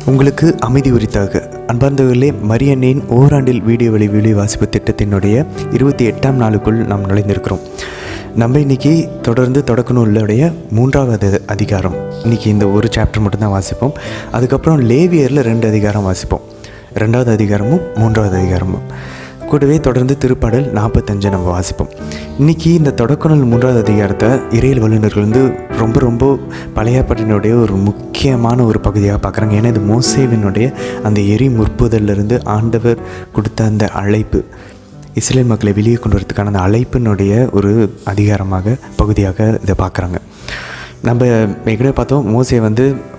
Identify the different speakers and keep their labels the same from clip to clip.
Speaker 1: உங்களுக்கு அமைதி உரித்தாக. அன்பார்ந்தவர்களே, மரியன்னையின் ஓராண்டில் வீடியோ வழி வாசிப்பு திட்டத்தினுடைய 28ஆம் நாளுக்குள் நாம் நுழைந்திருக்கிறோம். நம்ம இன்றைக்கி தொடர்ந்து தொடக்க நூலுடைய 3வது அதிகாரம், இன்றைக்கி இந்த ஒரு சாப்டர் மட்டும்தான் வாசிப்போம். அதுக்கப்புறம் லேவியரில் 2 அதிகாரம் வாசிப்போம், 2வது அதிகாரமும் 3வது அதிகாரமும். கூடவே தொடர்ந்து திருப்பாடல் 45 நம்ம வாசிப்போம். இன்றைக்கி இந்த தொடக்க நூல் 3வது அதிகாரத்தை இறையியல் வல்லுநர்கள் ரொம்ப பழைய ஏற்பாட்டினுடைய ஒரு முக்கியமான ஒரு பகுதியாக பார்க்குறாங்க. ஏன்னா இது மோசேவினுடைய அந்த எரி முற்புதலிருந்து ஆண்டவர் கொடுத்த அந்த அழைப்பு, இஸ்ரேல் மக்களை வெளியே கொண்டு வரதுக்கான அந்த அழைப்பினுடைய ஒரு அதிகாரமாக பகுதியாக இதை பார்க்குறாங்க. நம்ம ஏற்கனவே பார்த்தோம், மோசே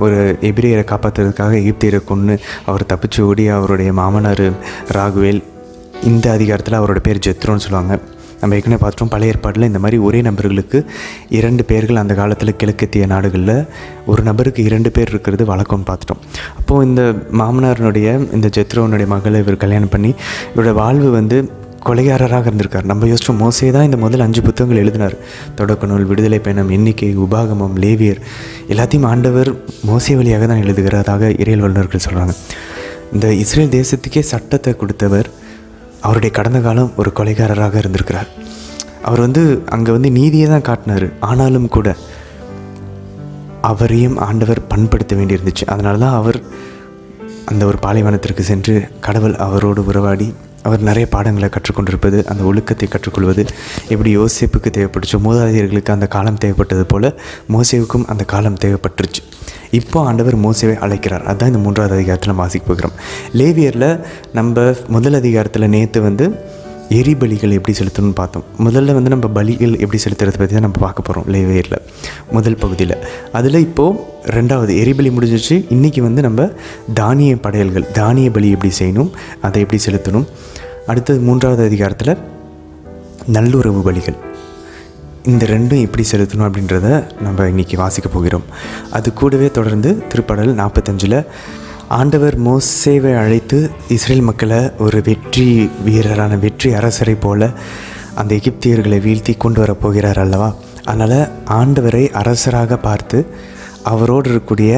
Speaker 1: ஒரு எபிரேயரை காப்பாற்றுறதுக்காக எகிப்தியரை கொன்று அவர் தப்பிச்சு ஓடி அவருடைய மாமனார் ராகுவேல், இந்த அதிகாரத்தில் அவரோட பேர் ஜெத்ரோன்னு சொல்லுவாங்க. நம்ம ஏற்கனவே பார்த்துட்டோம், பழைய ஏற்பாட்டில் இந்த மாதிரி ஒரே நபர்களுக்கு 2 பேர்கள் அந்த காலத்தில் கிழக்கத்திய நாடுகளில் ஒரு நபருக்கு 2 பேர் இருக்கிறது வழக்கம்னு பார்த்துட்டோம். அப்போது இந்த மாமனாரனுடைய இந்த ஜெத்ரோனுடைய மகளை இவர் கல்யாணம் பண்ணி இவரோட வாழ்வு கொலைகாரராக இருந்திருக்கார். நம்ம யோசிச்சோம், மோசே தான் இந்த முதல் 5 புத்தகங்கள் எழுதினார். தொடக்க நூல், விடுதலை பயணம், எண்ணிக்கை, உபாகமம், லேவியர், எல்லாத்தையும் ஆண்டவர் மோசே வழியாக தான் எழுதுகிறதாக இறையியல் வல்லுநர்கள் சொல்கிறாங்க. இந்த இஸ்ரேல் தேசத்துக்கே சட்டத்தை கொடுத்தவர் அவருடைய கடந்த காலம் ஒரு கொலைகாரராக இருந்திருக்கிறார். அவர் அங்கே நீதியை தான் காட்டினார். ஆனாலும் கூட அவரையும் ஆண்டவர் பண்படுத்த வேண்டியிருந்துச்சு. அதனால தான் அவர் அந்த ஒரு பாலைவனத்திற்கு சென்று கடவுள் அவரோடு உறவாடி அவர் நிறைய பாடங்களை கற்றுக்கொண்டிருப்பது, அந்த ஒழுக்கத்தை கற்றுக்கொள்வது, எப்படி யோசேப்புக்கு தேவைப்பட்டுச்சோ, மூதாதையர்களுக்கு அந்த காலம் தேவைப்பட்டது போல் மோசேவுக்கும் அந்த காலம் தேவைப்பட்டுருச்சு. இப்போ ஆண்டவர் மோசேவை அழைக்கிறார். அதுதான் இந்த 3வது அதிகாரத்தில் நம்ம வாசிக்க போகிறோம். லேவியரில் நம்ம முதல் அதிகாரத்தில் நேற்று எரிபலிகள் எப்படி செலுத்தணும்னு பார்த்தோம். முதல்ல நம்ம பலிகள் எப்படி செலுத்துறது பற்றி தான் நம்ம பார்க்க போகிறோம் லேவியரில் முதல் பகுதியில். அதில் இப்போது 2வது எரிபலி முடிஞ்சிச்சு. இன்றைக்கி நம்ம தானிய படையல்கள், தானிய பலி எப்படி செய்யணும், அதை எப்படி செலுத்தணும். அடுத்தது 3வது அதிகாரத்தில் நல்லுறவு பலிகள், இந்த 2ம் எப்படி செலுத்தணும் அப்படின்றத நம்ம இன்றைக்கி வாசிக்க போகிறோம். அது கூடவே தொடர்ந்து திருப்பாடல் 45 ஆண்டவர் மோசேவை அழைத்து இஸ்ரேல் மக்களை ஒரு வெற்றி வீரரான வெற்றி அரசரை போல அந்த எகிப்தியர்களை வீழ்த்தி கொண்டு வரப்போகிறார் அல்லவா. அதனால் ஆண்டவரை அரசராக பார்த்து அவரோடு இருக்கக்கூடிய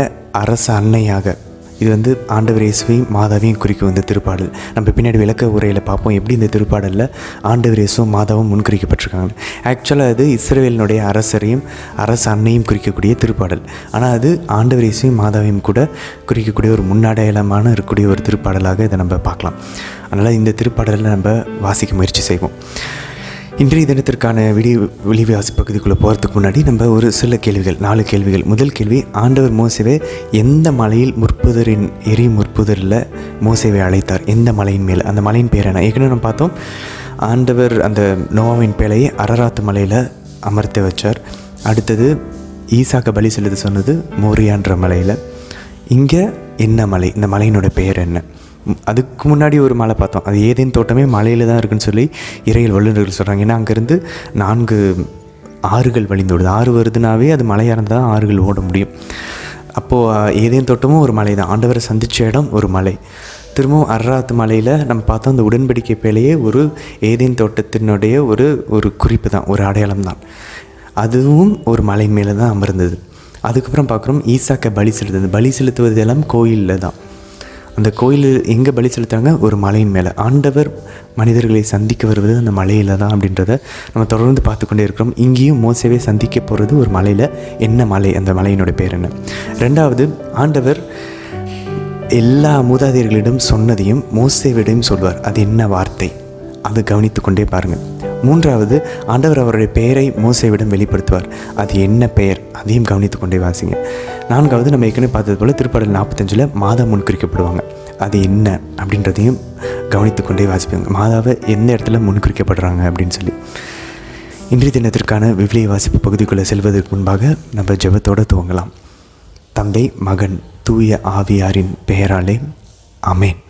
Speaker 1: அரச அன்னையாக, இது ஆண்டவர் இயேசுவையும் மாதாவையும் குறிக்கும் இந்த திருப்பாடல். நம்ம பின்னாடி விளக்க உரையில் பார்ப்போம் எப்படி இந்த திருப்பாடலில் ஆண்டவர் இயேசுவும் மாதாவும் முன்குறிக்கப்பட்டிருக்காங்க. ஆக்சுவலாக அது இஸ்ரவேலினுடைய அரசரையும் அரச அன்னையும் குறிக்கக்கூடிய திருப்பாடல். ஆனால் அது ஆண்டவர் இயேசுவையும் மாதாவையும் கூட குறிக்கக்கூடிய ஒரு முன்னடையாளமான இருக்கக்கூடிய ஒரு திருப்பாடலாக இதை நம்ம பார்க்கலாம். அதனால் இந்த திருப்பாடலில் நம்ம வாசிக்க முயற்சி செய்வோம். இன்றைய தினத்திற்கான வெளிவாசி பகுதிக்குள்ளே போகிறதுக்கு முன்னாடி நம்ம ஒரு சில கேள்விகள், 4 கேள்விகள். முதல் கேள்வி, ஆண்டவர் மோசேவை எந்த மலையில் எரி முற்புதரில் மோசேவை அழைத்தார்? எந்த மலையின் மேல்? அந்த மலையின் பேர் என்ன? ஏற்கனவே நம்ம பார்த்தோம், ஆண்டவர் அந்த நோவாவின் பேழையை அரராத்து மலையில் அமர்த்த வச்சார். அடுத்தது ஈசாக்க பலி செலுத்த சொன்னது மோரியான்ற மலையில். இங்கே என்ன மலை? இந்த மலையினோட பெயர் என்ன? அதுக்கு முன்னாடி ஒரு மலை பார்த்தோம், அது ஏதேன் தோட்டமே மலையில் தான் இருக்குன்னு சொல்லி இறையியல் வல்லுநர்கள் சொல்கிறாங்க. ஏன்னா அங்கேருந்து 4 ஆறுகள் வழிந்தோடுது. ஆறு வருதுனாவே அது மலையாக இருந்தால் தான் ஆறுகள் ஓட முடியும். அப்போது ஏதேன் தோட்டமும் ஒரு மலை தான். ஆண்டவரை சந்தித்த இடம் ஒரு மலை. திரும்பவும் அரராத்து மலையில் நம்ம பார்த்தோம், அந்த உடன்படிக்கை பேழையே ஒரு ஏதேன் தோட்டத்தினுடைய ஒரு குறிப்பு தான், ஒரு அடையாளம் தான். அதுவும் ஒரு மலை மேலே தான் அமர்ந்தது. அதுக்கப்புறம் பார்க்குறோம், ஈசாக்க பலி செலுத்துது. பலி செலுத்துவது எல்லாம் கோயிலில் தான். அந்த கோயில் எங்கே பலி செலுத்துறாங்க? ஒரு மலையின் மேலே. ஆண்டவர் மனிதர்களை சந்திக்க வருவது அந்த மலையில் தான் அப்படின்றத நம்ம தொடர்ந்து பார்த்து கொண்டே இருக்கிறோம். இங்கேயும் மோசேவை சந்திக்க போகிறது ஒரு மலையில். என்ன மலை? அந்த மலையினோட பேர் என்ன? 2வது, ஆண்டவர் எல்லா மூதாதையர்களிடம் சொன்னதையும் மோசேவிடம் சொல்வார். அது என்ன வார்த்தை? அதை கவனித்து கொண்டே பாருங்கள். 3வது, ஆண்டவர் அவருடைய பெயரை மோசேவிடம் வெளிப்படுத்துவார். அது என்ன பெயர்? அதையும் கவனித்து கொண்டே வாசிங்க. 4வது, நம்ம ஏற்கனவே பார்த்தது போல் திருப்பாடல் 45 மாதா முன்குறிக்கப்படுவாங்க. அது என்ன அப்படின்றதையும் கவனித்து கொண்டே வாசிப்பாங்க. மாதாவை எந்த இடத்துல முன்குறிக்கப்படுறாங்க அப்படின்னு சொல்லி. இன்றைய தினத்திற்கான விவிலிய வாசிப்பு பகுதிக்குள்ளே செல்வதற்கு முன்பாக நம்ம ஜெபத்தோடு துவங்கலாம். தந்தை, மகன், தூய ஆவியாரின் பெயராலே ஆமென்.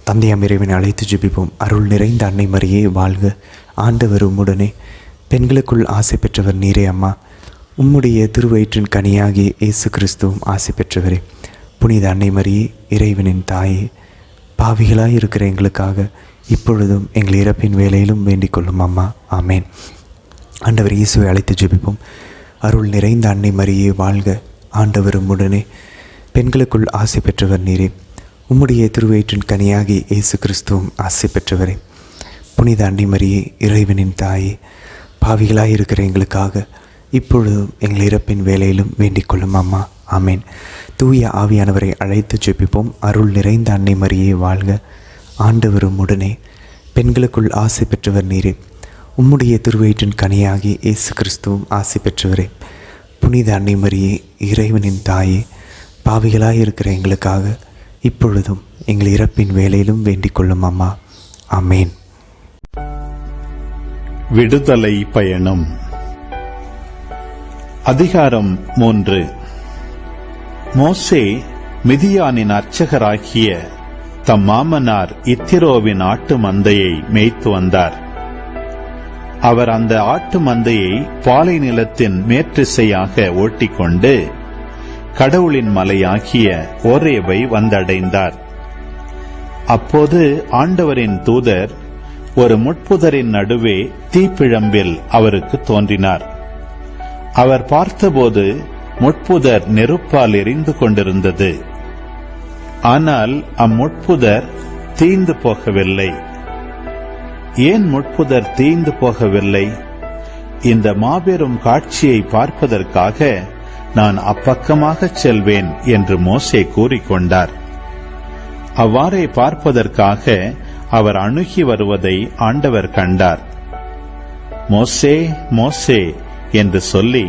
Speaker 1: தந்தையாம் இறைவனை அழைத்து ஜெபிப்போம். அருள் நிறைந்த அன்னை மரியே வாழ்க, ஆண்டவர் உம்முடனே, பெண்களுக்குள் ஆசை பெற்றவர் நீரே அம்மா. உம்முடைய திருவயிற்றின் கனியாகிய இயேசு கிறிஸ்துவும் ஆசை பெற்றவரே. புனித அன்னை மரியே, இறைவனின் தாயே, பாவிகளாய் இருக்கிற எங்களுக்காக இப்பொழுதும் எங்கள் இறப்பின் வேலையிலும் வேண்டிக் கொள்ளும் அம்மா. ஆமேன். ஆண்டவர் இயேசுவை அழைத்து ஜெபிப்போம். அருள் நிறைந்த அன்னை மரியே வாழ்க, ஆண்டவர் உம்முடனே, பெண்களுக்குள் ஆசை பெற்றவர் நீரே. உம்முடைய திருவயிற்றின் கனியாகி இயேசு கிறிஸ்துவும் ஆசை பெற்றவரே. புனித அன்னை மரியே, இறைவனின் தாயே, பாவிகளாயிருக்கிற எங்களுக்காக இப்பொழுதும் எங்கள் இறப்பின் வேலையிலும் வேண்டிக் கொள்ளும் அம்மா. ஆமேன். தூய ஆவியானவரை அழைத்து ஜெபிப்போம். அருள் நிறைந்த அன்னை மரியே வாழ்க. ஆண்டவரும் உடனே. பெண்களுக்குள் ஆசை பெற்றவர் நீரே. உம்முடைய திருவயிற்றின் கனியாகி இயேசு கிறிஸ்துவும் ஆசை பெற்றவரே. புனித அன்னை மரியே, இறைவனின் தாயே, பாவிகளாயிருக்கிற எங்களுக்காக இப்பொழுதும் எங்கள் இறப்பின் வேலையிலும் வேண்டிக் கொள்ளும் அம்மா. ஆமேன்.
Speaker 2: விடுதலை பயணம். அதிகாரம் 3. மோசே மிதியானின் அர்ச்சகராகிய தம் மாமனார் இத்திரோவின் ஆட்டு மந்தையை மேய்த்து வந்தார். அவர் அந்த ஆட்டு மந்தையை பாலை நிலத்தின் மேற்றிசையாக ஓட்டிக்கொண்டு கடவுளின் மலையாகிய ஓரேபை வந்தடைந்தார். அப்போது ஆண்டவரின் தூதர் ஒரு முட்புதரின் நடுவே தீப்பிழம்பில் அவருக்கு தோன்றினார். அவர் பார்த்தபோது முட்புதர் நெருப்பால் எரிந்து கொண்டிருந்தது. ஆனால் அம்முட்புதர் தீந்து போகவில்லை. ஏன் முட்புதர் தீந்து போகவில்லை? இந்த மாபெரும் காட்சியை பார்ப்பதற்காக நான் அப்பக்கமாக செல்வேன் என்று மோசே கூறிக்கொண்டார். அவ்வாறே பார்ப்பதற்காக அவர் அணுகி வருவதை ஆண்டவர் கண்டார். மோசே, மோசே என்று சொல்லி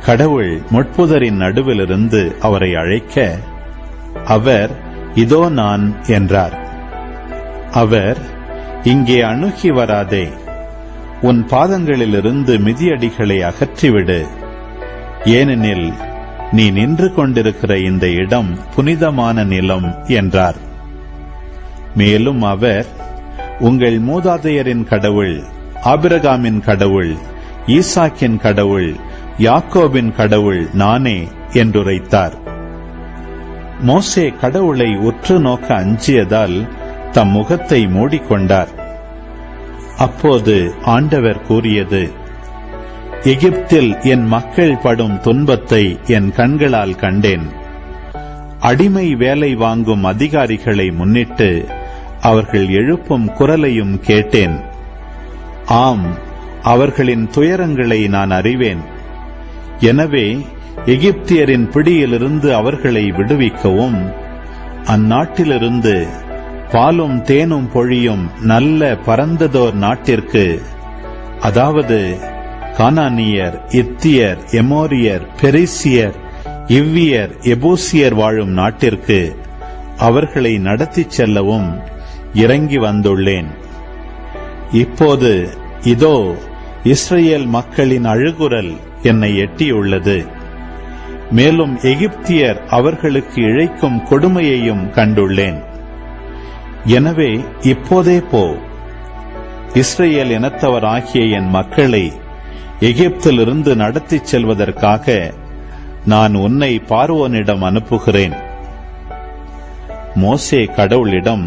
Speaker 2: கடவுள் முட்புதரின் நடுவிலிருந்து அவரை அழைக்க, அவர் இதோ நான் என்றார். அவர், இங்கே அணுகி வராதே, உன் பாதங்களிலிருந்து மிதியடிகளை அகற்றிவிடு, ஏனெனில் நீ நின்று கொண்டிருக்கிற இந்த இடம் புனிதமான நிலம் என்றார். மேலும் அவர், உங்கள் மூதாதையரின் கடவுள், ஆபிரகாமின் கடவுள், ஈசாக்கின் கடவுள், யாக்கோபின் கடவுள் நானே என்றுரைத்தார். மோசே கடவுளை உற்று நோக்க அஞ்சியதால் தம் முகத்தை மூடிக்கொண்டார். அப்போது ஆண்டவர் கூறியது, எகிப்தில் என் மக்கள் படும் துன்பத்தை என் கண்களால் கண்டேன். அடிமை வேலை வாங்கும் அதிகாரிகளை முன்னிட்டு அவர்கள் எழுப்பும் குரலையும் கேட்டேன். ஆம், அவர்களின் துயரங்களை நான் அறிவேன். எனவே எகிப்தியரின் பிடியிலிருந்து அவர்களை விடுவிக்கவும், அந்நாட்டிலிருந்து பாலும் தேனும் பொழியும் நல்ல பரந்ததோர் நாட்டிற்கு, அதாவது கானானியர், இத்தியர், எமோரியர், பெரிசியர், இவ்வியர், எபூசியர் வாழும் நாட்டிற்கு அவர்களை நடத்திச் செல்லவும் இறங்கி வந்துள்ளேன். இப்போது இதோ இஸ்ரேல் மக்களின் அழுகுரல் என்னை எட்டியுள்ளது. மேலும் எகிப்தியர் அவர்களுக்கு இழைக்கும் கொடுமையையும் கண்டுள்ளேன். எனவே இப்போதே போ, இஸ்ரேல் இனத்தவராகிய என் மக்களை எகிப்திலிருந்து நடத்திச் செல்வதற்காக நான் உன்னை பார்வோனிடம் அனுப்புகிறேன். மோசே கடவுளிடம்,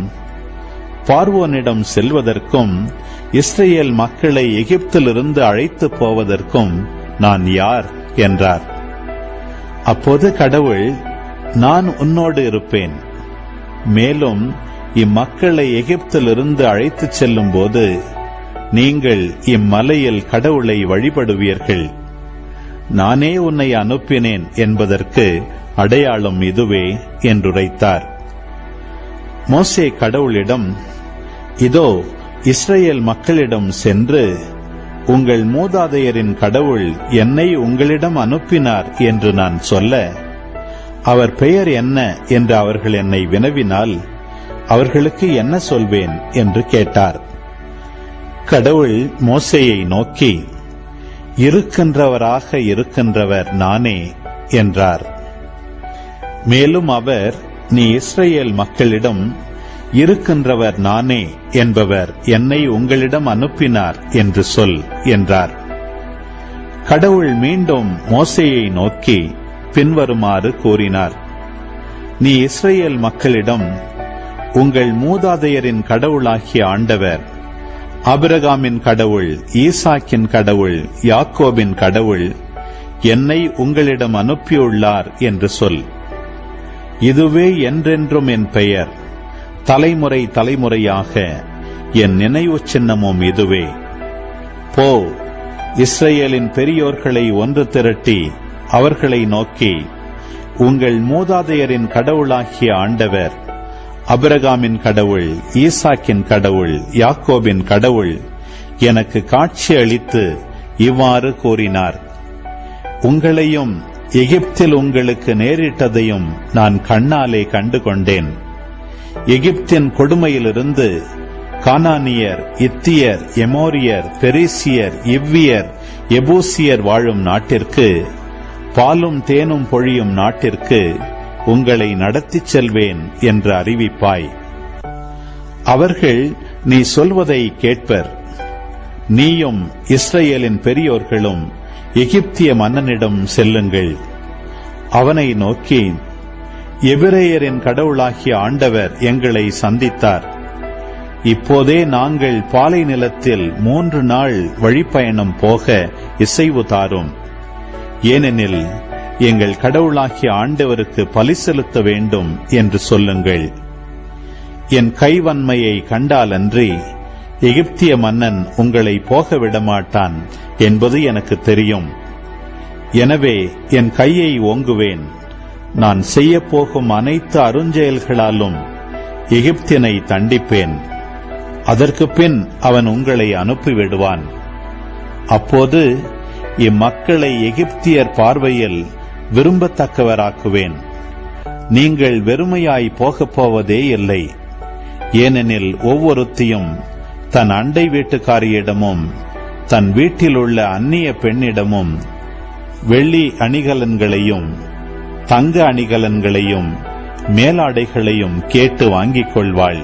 Speaker 2: பார்வோனிடம் செல்வதற்கும் இஸ்ரேல் மக்களை எகிப்திலிருந்து அழைத்து போவதற்கும் நான் யார் என்றார். அப்போது கடவுள், நான் உன்னோடு இருப்பேன். மேலும் இம்மக்களை எகிப்திலிருந்து அழைத்துச் செல்லும் போது நீங்கள் இம்மலையில் கடவுளை வழிபடுவீர்கள். நானே உன்னை அனுப்பினேன் என்பதற்கு அடையாளம் இதுவே என்றுரைத்தார். மோசே கடவுளிடம், இதோ இஸ்ரேல் மக்களிடம் சென்று, உங்கள் மூதாதையரின் கடவுள் என்னை உங்களிடம் அனுப்பினார் என்று நான் சொல்ல, அவர் பெயர் என்ன என்று அவர்கள் என்னை வினவினால் அவர்களுக்கு என்ன சொல்வேன் என்று கேட்டார். கடவுள் மோசேயை நோக்கி, இருக்கின்றவராக இருக்கின்றவர் நானே என்றார். மேலும் அவர், நீ இஸ்ரேல் மக்களிடம், இருக்கின்றவர் நானே என்பவர் என்னை உங்களிடம் அனுப்பினார் என்று சொல் என்றார். கடவுள் மீண்டும் மோசேயை நோக்கி பின்வருமாறு கூறினார். நீ இஸ்ரேல் மக்களிடம், உங்கள் மூதாதையரின் கடவுளாகிய ஆண்டவர், ஆபிரகாமின் கடவுள், ஈசாக்கின் கடவுள், யாக்கோபின் கடவுள் என்னை உங்களிடம் அனுப்பியுள்ளார் என்று சொல். இதுவே என்றென்றும் என் பெயர், தலைமுறை தலைமுறையாக என் நினைவு சின்னமும் இதுவே. போ, இஸ்ரவேலின் பெரியோர்களை ஒன்று திரட்டி அவர்களை நோக்கி, உங்கள் மூதாதையரின் கடவுளாகிய ஆண்டவர், ஆபிரகாமின் கடவுள், ஈசாக்கின் கடவுள், யாக்கோபின் கடவுள் எனக்கு காட்சி அளித்து இவ்வாறு கூறினார். உங்களையும் எகிப்தில் உங்களுக்கு நேரிட்டதையும் நான் கண்ணாலே கண்டு கொண்டேன். எகிப்தின் கொடுமையிலிருந்து கானானியர், இத்தியர், எமோரியர், பெரிசியர், இவ்வியர், எபூசியர் வாழும் நாட்டிற்கு, பாலும் தேனும் பொழியும் நாட்டிற்கு உங்களை நடத்திச் செல்வேன் என்று அறிவிப்பாய். அவர்கள் நீ சொல்வதை கேட்பர். நீயும் இஸ்ரவேலின் பெரியோர்களும் எகிப்திய மன்னனிடம் செல்லுங்கள். அவனை நோக்கி, எபிரேயரின் கடவுளாகிய ஆண்டவர் எங்களை சந்தித்தார். இப்போதே நாங்கள் பாலை நிலத்தில் 3 நாள் வழிப்பயணம் போக இசைவு தாரும். ஏனெனில் எங்கள் கடவுளாகிய ஆண்டவருக்கு பலி செலுத்த வேண்டும் என்று சொல்லுங்கள். என் கைவன்மையை கண்டாலன்றி எகிப்திய மன்னன் உங்களை போக விடமாட்டான் என்பது எனக்கு தெரியும். எனவே என் கையை ஓங்குவேன். நான் செய்யப்போகும் அனைத்து அருஞ்செயல்களாலும் எகிப்தினை தண்டிப்பேன். அதற்கு பின் அவன் உங்களை அனுப்பிவிடுவான். அப்போது இம்மக்களை எகிப்தியர் பார்வையில் விரும்பத்தக்கவராக்குவேன். நீங்கள் வெறுமையாய் போகப் போவதே இல்லை. ஏனெனில் ஒவ்வொருத்தியும் தன் அண்டை வீட்டுக்காரியிடமும் தன் வீட்டில் உள்ள அந்நிய பெண்ணிடமும் வெள்ளி அணிகலன்களையும் தங்க அணிகலன்களையும் மேலாடைகளையும் கேட்டு வாங்கிக் கொள்வாள்.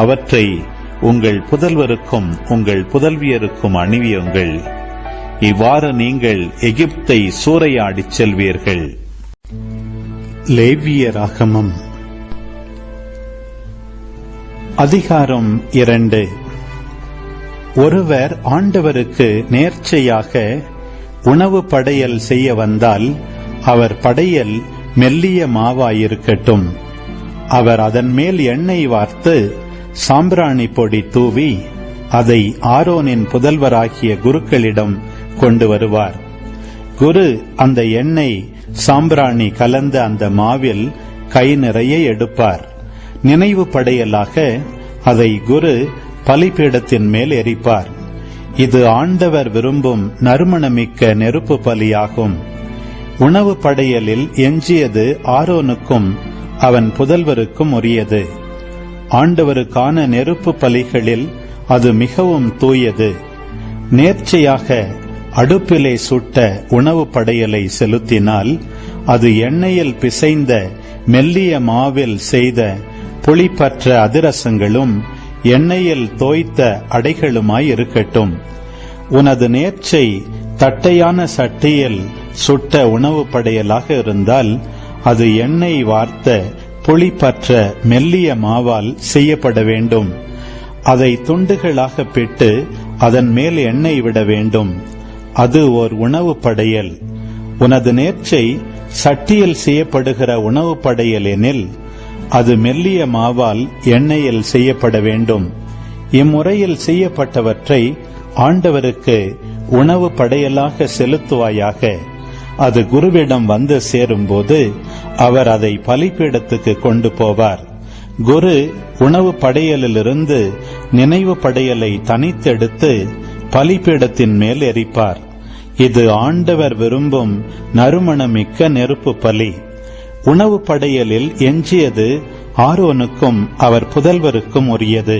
Speaker 2: அவற்றை உங்கள் புதல்வருக்கும் உங்கள் புதல்வியருக்கும் அணிவியுங்கள். இவ்வாறு நீங்கள் எகிப்தை சூறையாடிச் செல்வீர்கள். லேவியராகமம் அதிகாரம் 2. ஒருவர் ஆண்டவருக்கு நேர்ச்சையாக உணவு படையல் செய்ய வந்தால் அவர் படையல் மெல்லிய மாவாயிருக்கட்டும். அவர் அதன் மேல் எண்ணெய் வார்த்து சாம்பிராணி பொடி தூவி அதை ஆரோனின் புதல்வராகிய குருக்களிடம் கொண்டு வருவார். குரு அந்த எண்ணெய் சாம்பிராணி கலந்த அந்த மாவில் கை நிறைய எடுப்பார். நினைவு படையலாக அதை குரு பலிபீடத்தின் மேல் எரிப்பார். இது ஆண்டவர் விரும்பும் நறுமணமிக்க நெருப்பு பலியாகும். உணவு படையலில் எஞ்சியது ஆரோனுக்கும் அவன் புதல்வருக்கும் உரியது. ஆண்டவருக்கான நெருப்பு பலிகளில் அது மிகவும் தூயது. நேர்ச்சையாக அடுப்பிலே சுட்ட உணவு படையலை செலுத்தினால் அது எண்ணெயில் பிசைந்த மெல்லிய மாவில் செய்த புளிப்பற்ற அதிரசங்களும் எண்ணெயில் தோய்த்த அடைகளுமாய் இருக்கட்டும். உனது நேர்ச்சை தட்டையான சட்டியில் சுட்ட உணவு படையலாக இருந்தால் அது எண்ணெய் வார்த்த புளிப்பற்ற மெல்லிய மாவால் செய்யப்பட வேண்டும். அதை துண்டுகளாக பிட்டு அதன் மேல் எண்ணெய் விட வேண்டும். அது ஓர் உணவு படையல். உனது நேர்ச்சை சட்டியில் செய்யப்படுகிற உணவு படையல் எனில் அது மெல்லிய மாவால் எண்ணெயில் செய்யப்பட வேண்டும். இம்முறையில் செய்யப்பட்டவற்றை ஆண்டவருக்கு உணவு படையலாக செலுத்துவாயாக. அது குருவிடம் வந்து சேரும்போது அவர் அதை பலிபீடத்துக்கு கொண்டு போவார். குரு உணவு படையலிலிருந்து நினைவு படையலை தனித்தெடுத்து பலிபீடத்தின் மேல் எரிப்பார். இது ஆண்டவர் விரும்பும் நறுமணமிக்க நெருப்பு பலி. உணவு படையலில் எஞ்சியது ஆரோனுக்கும் அவர் புதல்வருக்கும் உரியது.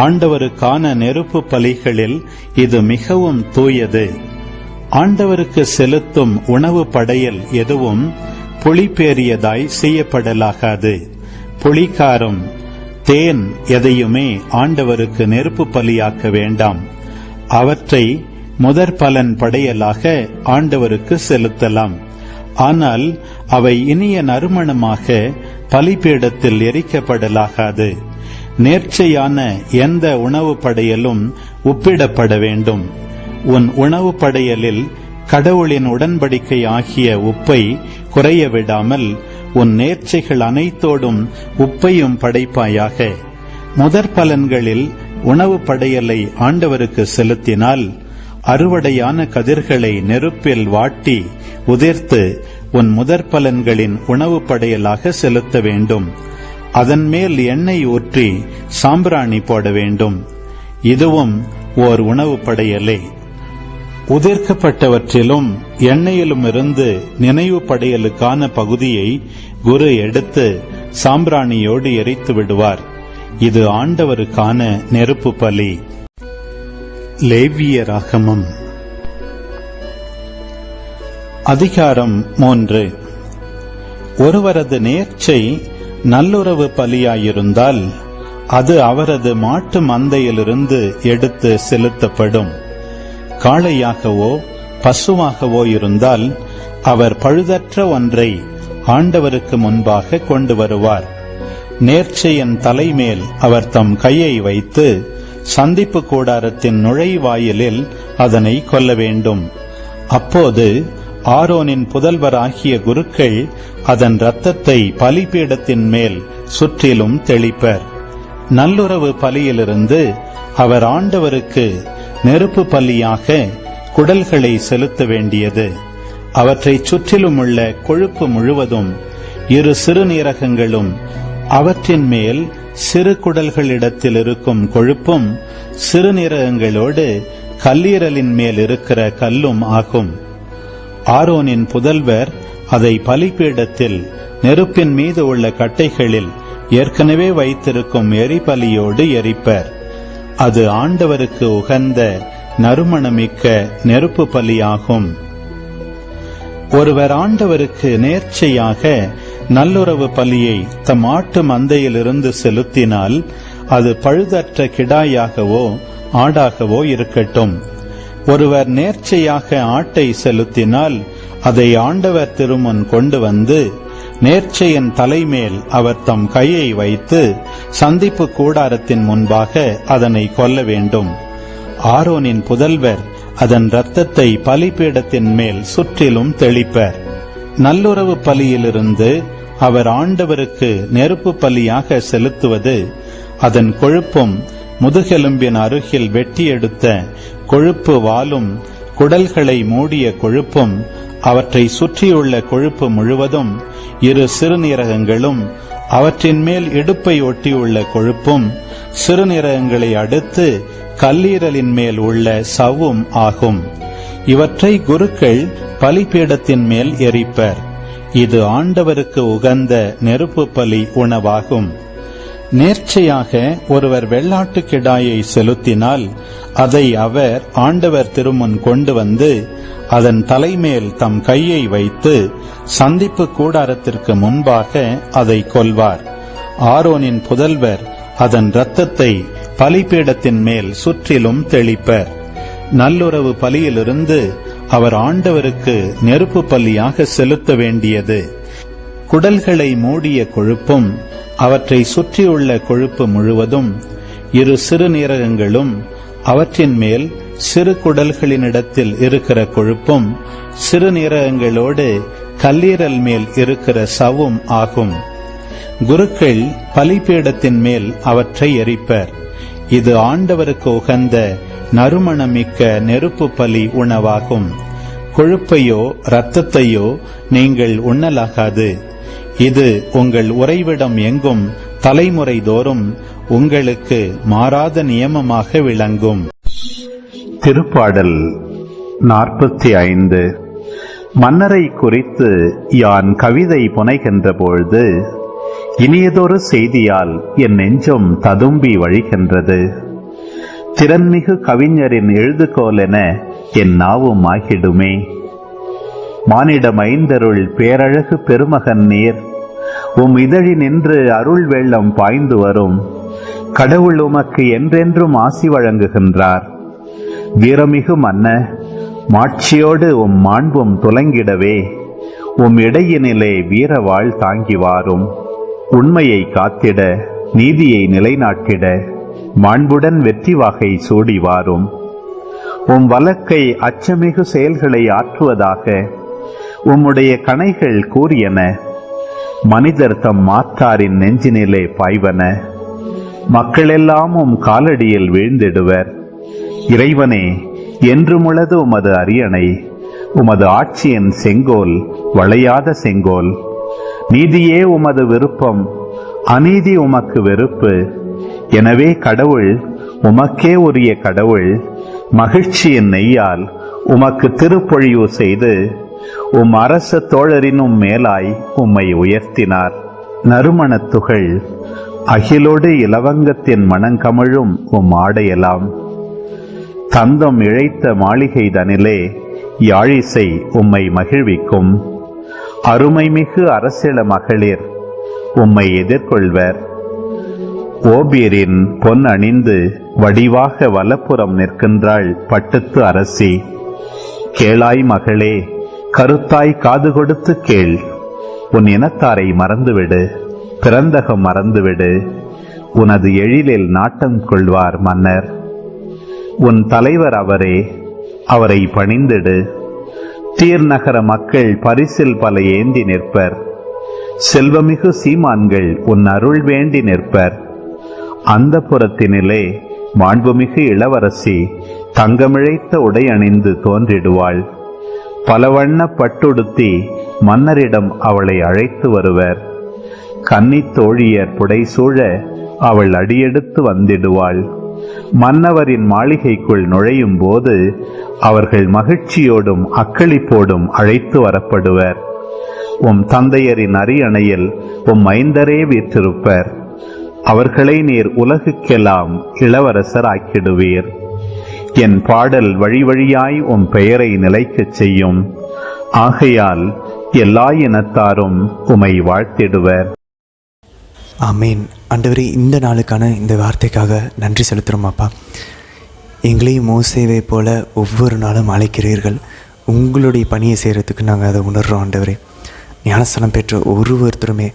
Speaker 2: ஆண்டவருக்கான நெருப்பு பலிகளில் இது மிகவும் தூயது. ஆண்டவருக்கு செலுத்தும் உணவு படையல் எதுவும் புளிப்பேறியதாய் செய்யப்படலாகாது. புளிக்காரம், தேன் எதையுமே ஆண்டவருக்கு நெருப்பு பலியாக்க வேண்டாம். அவற்றை முதற் பலன் படையலாக ஆண்டவருக்கு செலுத்தலாம். ஆனால் அவை இனிய நறுமணமாக பலிபீடத்தில் எரிக்கப்படலாகாது. நேர்ச்சையான எந்த உணவு படையலும் உப்பிடப்பட வேண்டும். உன் உணவு படையலில் கடவுளின் உடன்படிக்கை ஆகிய உப்பை குறைய விடாமல் உன் நேர்ச்சைகள் அனைத்தோடும் உப்பையும் படைப்பாயாக. முதற் பலன்களில் உணவு படையலை ஆண்டவருக்கு செலுத்தினால் அறுவடையான கதிர்களை நெருப்பில் வாட்டி உதிர்த்து உன் முதற் பலன்களின் உணவு படையலாக செலுத்த வேண்டும். அதன் மேல் எண்ணெய் ஊற்றி சாம்பிராணி போட வேண்டும். இதுவும் ஓர் உணவு படையலே. உதிர்க்கப்பட்டவற்றிலும் எண்ணெயிலும் இருந்து நினைவு படையலுக்கான பகுதியை குரு எடுத்து சாம்பிராணியோடு எரித்து விடுவார். இது ஆண்டவருக்கான நெருப்பு பலி. லேவியராகமம் அதிகாரம் 3. ஒருவரது நேர்ச்சை நல்லுறவு பலியாயிருந்தால் அது அவரது மாட்டு மந்தையிலிருந்து எடுத்து செலுத்தப்படும். காளையாகவோ பசுவாகவோ இருந்தால் அவர் பழுதற்ற ஒன்றை ஆண்டவருக்கு முன்பாக கொண்டு வருவார். நேர்ச்சையின் தலைமேல் அவர் தம் கையை வைத்து சந்திப்பு கூடாரத்தின் நுழைவாயிலில் அதனை கொல்ல வேண்டும். அப்போது ஆரோனின் புதல்வராகிய குருக்கள் அதன் இரத்தத்தை பலிபீடத்தின் மேல் சுற்றிலும் தெளிப்பர். நல்லுறவு பலியிலிருந்து அவர் ஆண்டவருக்கு நெருப்பு பலியாக குடல்களை செலுத்த வேண்டியது. அவற்றை சுற்றிலும் உள்ள கொழுப்பு முழுவதும், இரு சிறுநீரகங்களும், அவற்றின் மேல் சிறு குடல்களிடத்தில் இருக்கும் கொழுப்பும், சிறுநீரகங்களோடு கல்லீரலின் மேல் இருக்கிற கல்லும் ஆகும். ஆரோனின் புதல்வர் அதை பலிபீடத்தில் நெருப்பின் மீது உள்ள கட்டைகளில் ஏற்கனவே வைத்திருக்கும் எரிபலியோடு எரிப்பர். அது ஆண்டவருக்கு உகந்த நறுமணமிக்க நெருப்பு பலியாகும். ஒருவர் ஆண்டவருக்கு நேர்ச்சையாக நல்லுறவு பலியை தம் ஆட்டு மந்தையிலிருந்து செலுத்தினால் அது பழுதற்ற கிடாயாகவோ ஆடாகவோ இருக்கட்டும். ஒருவர் நேர்ச்சையாக ஆட்டை செலுத்தினால் அதை ஆண்டவர் திருமுன் கொண்டு வந்து நேர்ச்சையின் தலைமேல் அவர் தம் கையை வைத்து சந்திப்பு கூடாரத்தின் முன்பாக அதனை கொல்ல வேண்டும். ஆரோனின் புதல்வர் அதன் இரத்தத்தை பலிபீடத்தின் மேல் சுற்றிலும் தெளிப்பர். நல்லுறவு பலியிலிருந்து அவர் ஆண்டவருக்கு நெருப்பு பலியாக செலுத்துவது அதன் கொழுப்பும், முதுகெலும்பின் அருகில் வெட்டி எடுத்த கொழுப்பு வாலும், குடல்களை மூடிய கொழுப்பும், அவற்றை சுற்றியுள்ள கொழுப்பு முழுவதும், இரு சிறுநீரகங்களும், அவற்றின் மேல் இடுப்பை ஒட்டியுள்ள கொழுப்பும், சிறுநீரகங்களை அடுத்து கல்லீரலின் மேல் உள்ள சவ்வும் ஆகும். இவற்றை குருக்கள் பலிபீடத்தின் மேல் எரிப்பர். இது ஆண்டவருக்கு உகந்த நெருப்பு பலி உணவாகும். நேர்ச்சையாக ஒருவர் வெள்ளாட்டு கிடாயை செலுத்தினால் அதை அவர் ஆண்டவர் திருமுன் கொண்டு வந்து அதன் தலைமேல் தம் கையை வைத்து சந்திப்பு கூடாரத்திற்கு முன்பாக அதை கொல்வார். ஆரோனின் புதல்வர் அதன் இரத்தத்தை பலிபீடத்தின் மேல் சுற்றிலும் தெளிப்பர். நல்லுறவு பலியிலிருந்து அவர் ஆண்டவருக்கு நெருப்பு பலியாக செலுத்த வேண்டியது குடல்களை மூடிய கொழுப்பும், அவற்றை சுற்றியுள்ள கொழுப்பு முழுவதும், இரு சிறுநீரகங்களும், அவற்றின் மேல் சிறு குடல்களினிடத்தில் இருக்கிற கொழுப்பும், சிறுநீரகங்களோடு கல்லீரல் மேல் இருக்கிற சவ்வும் ஆகும். குருக்கள் பலிபீடத்தின் மேல் அவற்றை எரிப்பர். இது ஆண்டவருக்கு உகந்த நறுமணமிக்க நெருப்பு பலி உணவாகும். கொழுப்பையோ இரத்தத்தையோ நீங்கள் உண்ணலாகாது. இது உங்கள் உறைவிடம் எங்கும் தலைமுறை தோறும் உங்களுக்கு மாறாத நியமமாக விளங்கும்.
Speaker 3: திருப்பாடல் 45. மன்னரை குறித்து யான் கவிதை புனைகின்ற பொழுது இனியதொரு செய்தியால் என் நெஞ்சம் ததும்பி வழிகின்றது. திறன்மிகு கவிஞரின் எழுதுகோல் என என் நாவும் ஆகிடுமே. மானிடம் ஐந்தருள் பேரழகு பெருமகன் நீர், உம் இதழி நின்று அருள் வெள்ளம் பாய்ந்து வரும். கடவுள் உமக்கு என்றென்றும் ஆசி வழங்குகின்றார். வீரமிகு மன்ன, மாட்சியோடு உம் மாண்பும் துலங்கிடவே உம் இடையினிலே வீரவாள் தாங்கி வாரும். உண்மையை காத்திட, நீதியை நிலைநாட்டிட மாண்புடன் வெற்றி வாகை சூடி வாரும். உம் வலக்கை அச்சமிகு செயல்களை ஆற்றுவதாக உம்முடைய கணைகள் கூறியன. மனிதர் தம் மாற்றாரின் நெஞ்சினிலே பாய்வன. மக்களெல்லாம் உம் காலடியில் வீழ்ந்திடுவர். இறைவனே, என்றுமுளது உமது அரியணை, உமது ஆட்சியின் செங்கோல் வளையாத செங்கோல். நீதியே உமது விருப்பம், அநீதி உமக்கு வெறுப்பு. எனவே கடவுள் உமக்கே உரிய கடவுள் மகிழ்ச்சியின் நெய்யால் உமக்கு திருப்பொழிவு செய்து உம் அரச தோழரினும் மேலாய் உம்மை உயர்த்தினார். நறுமணத்துகள் அகிலோடு இலவங்கத்தின் மணங்கமழும் உம் ஆடையலாம். தந்தம் இழைத்த மாளிகை தனிலே யாழிசை உம்மை மகிழ்விக்கும். அருமைமிகு அரசிள மகளிர் உம்மை எதிர்கொள்வர். ஓபீரின் பொன் அணிந்து வடிவாக வலப்புறம் நிற்கின்றாள் பட்டத்து அரசி. கேளாய் மகளே, கருத்தாய் காது கொடுத்து கேள். உன் இனத்தாரை மறந்துவிடு, பிறந்தகம் மறந்துவிடு. உனது எழிலில் நாட்டம் கொள்வார் மன்னர். உன் தலைவர் அவரே, அவரை பணிந்திடு. தீர்நகர மக்கள் பரிசில் பல ஏந்தி நிற்பர். செல்வமிகு சீமான்கள் உன் அருள் வேண்டி நிற்பர். அந்த புறத்தினிலே மாண்புமிகு இளவரசி தங்கமிழைத்த உடை அணிந்து தோன்றிடுவாள். பல வண்ண பட்டுடுத்தி மன்னரிடம் அவளை அழைத்து வருவர். கன்னித் தோழியர் புடைசூழ அவள் அடியெடுத்து வந்திடுவாள். மன்னவரின் மாளிகைக்குள் நுழையும் போது அவர்கள் மகிழ்ச்சியோடும் அக்களிப்போடும் அழைத்து வரப்படுவர். உம் தந்தையரின் அரியணையில் உம் மைந்தரே வீற்றிருப்பர். அவர்களை நீர் உலகுக்கெல்லாம் இளவரசர் ஆக்கிடுவீர். என் பாடல் வழி வழியாய் உம் பெயரை நிலைக்கச் செய்யும். ஆகையால் எல்லா இனத்தாரும் உமை வாழ்த்திடுவர்.
Speaker 1: ஆமேன். ஆண்டவரே, இந்த நாளுக்கான இந்த வார்த்தைக்காக நன்றி செலுத்துகிறோம் அப்பா. எங்களையும் மோசேவை போல ஒவ்வொரு நாளும் அழைக்கிறீர்கள். உங்களுடைய பணியை செய்கிறதுக்கு நாங்கள் அதை உணர்கிறோம் ஆண்டவரே. ஞானஸ்தானம் பெற்ற ஒருத்தருமே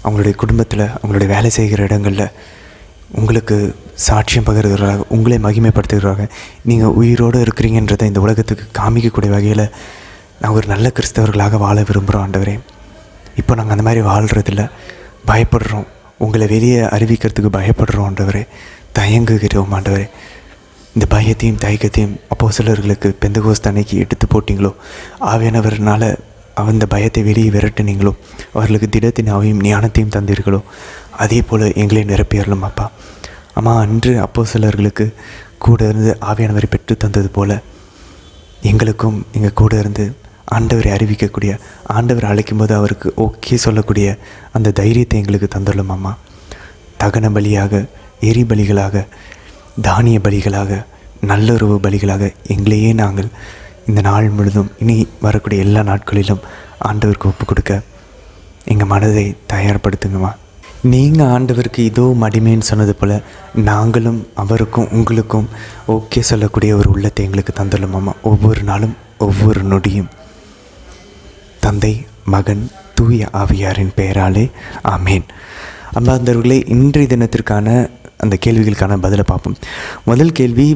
Speaker 1: அவங்களுடைய குடும்பத்தில், அவங்களுடைய வேலை செய்கிற இடங்களில் உங்களுக்கு சாட்சியம் பகிர்கிறாங்க, உங்களை மகிமைப்படுத்துகிறாங்க. நீங்கள் உயிரோடு இருக்கிறீங்கன்றதை இந்த உலகத்துக்கு காமிக்கக்கூடிய வகையில் நாங்கள் ஒரு நல்ல கிறிஸ்தவர்களாக வாழ விரும்புகிறோம் ஆண்டவரே. இப்போ நாங்கள் அந்த மாதிரி வாழ்கிறதில்ல, பயப்படுறோம். உங்களை வெளியே அறிவிக்கிறதுக்கு பயப்படுறோம் ஆண்டவரே, தயங்குகிறோம் ஆண்டவரே. இந்த பயத்தையும் தயக்கத்தையும் அப்போஸ்தலர்களுக்கு பெந்தெகோஸ்து அன்னைக்கு எடுத்து போட்டிங்களோ, ஆவியானவர்னால அந்த பயத்தை வெளியே விரட்டினீங்களோ, அவர்களுக்கு திடத்தின் ஆவியும் ஞானத்தையும் தந்தீர்களோ, அதே போல் எங்களை நிரப்பியறலும் அப்பா. அம்மா, அன்று அப்போஸ்தலர்களுக்கு கூட இருந்து ஆவியானவரை பெற்று தந்தது போல் எங்களுக்கும் எங்கள் கூட இருந்து ஆண்டவரை அறிவிக்கக்கூடிய, ஆண்டவரை அழைக்கும் போது அவருக்கு ஓகே சொல்லக்கூடிய அந்த தைரியத்தை எங்களுக்கு தந்துள்ளோம் அம்மா. தகன பலியாக, எரி பலிகளாக, தானிய பலிகளாக, நல்லுறவு பலிகளாக எங்களையே நாங்கள் இந்த நாள் முழுதும் இனி வரக்கூடிய எல்லா நாட்களிலும் ஆண்டவருக்கு ஒப்பு கொடுக்க எங்கள் மனதை தயார்படுத்துங்கம்மா. நீங்கள் ஆண்டவருக்கு இதோ மடிமைன்னு சொன்னது போல் நாங்களும் அவருக்கும் உங்களுக்கும் ஓகே சொல்லக்கூடிய ஒரு உள்ளத்தை எங்களுக்கு தந்துள்ளோம் அம்மா. ஒவ்வொரு நாளும் ஒவ்வொரு நொடியும் தந்தை, மகன், தூய ஆவியாரின் பெயராலே ஆமேன். அம்பாந்தவர்களே, இன்றைய தினத்திற்கான அந்த கேள்விகளுக்கான பதிலை பார்ப்போம். முதல் கேள்வி,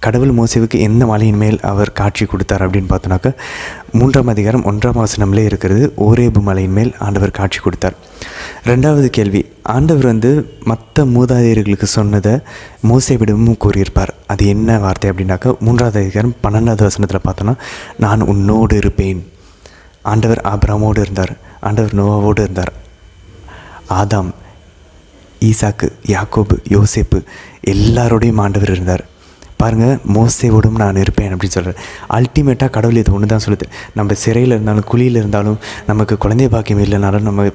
Speaker 1: கடவுள் மோசேவுக்கு எந்த மலையின் மேல் அவர் காட்சி கொடுத்தார் அப்படின்னு பார்த்தோன்னாக்கா 3ஆம் அதிகாரம் 1ஆம் வசனம்லே இருக்கிறது. ஓரேபு மலையின் மேல் ஆண்டவர் காட்சி கொடுத்தார். ரெண்டாவது கேள்வி, ஆண்டவர் மற்ற மூதாதையர்களுக்கு சொன்னதை மோசேவிடமும் கூறியிருப்பார். அது என்ன வார்த்தை அப்படின்னாக்கா 3ஆவது அதிகாரம் 12வது வசனத்தில் பார்த்தோன்னா, நான் உன்னோடு இருப்பேன். ஆண்டவர் ஆபிரகாமோடு இருந்தார், ஆண்டவர் நோவாவோடு இருந்தார், ஆதாம், ஈசாக்கு, யாக்கோபு, யோசேப்பு எல்லாரோடையும் ஆண்டவர் இருந்தார். பாருங்கள், மோசேவோடும் நான் இருப்பேன் அப்படின்னு சொல்கிறேன். அல்டிமேட்டாக கடவுள் இது ஒன்று தான் சொல்லுது. நம்ம சிறையில் இருந்தாலும், குழியில் இருந்தாலும், நமக்கு குழந்தை பாக்கியம் இல்லைனாலும், நம்ம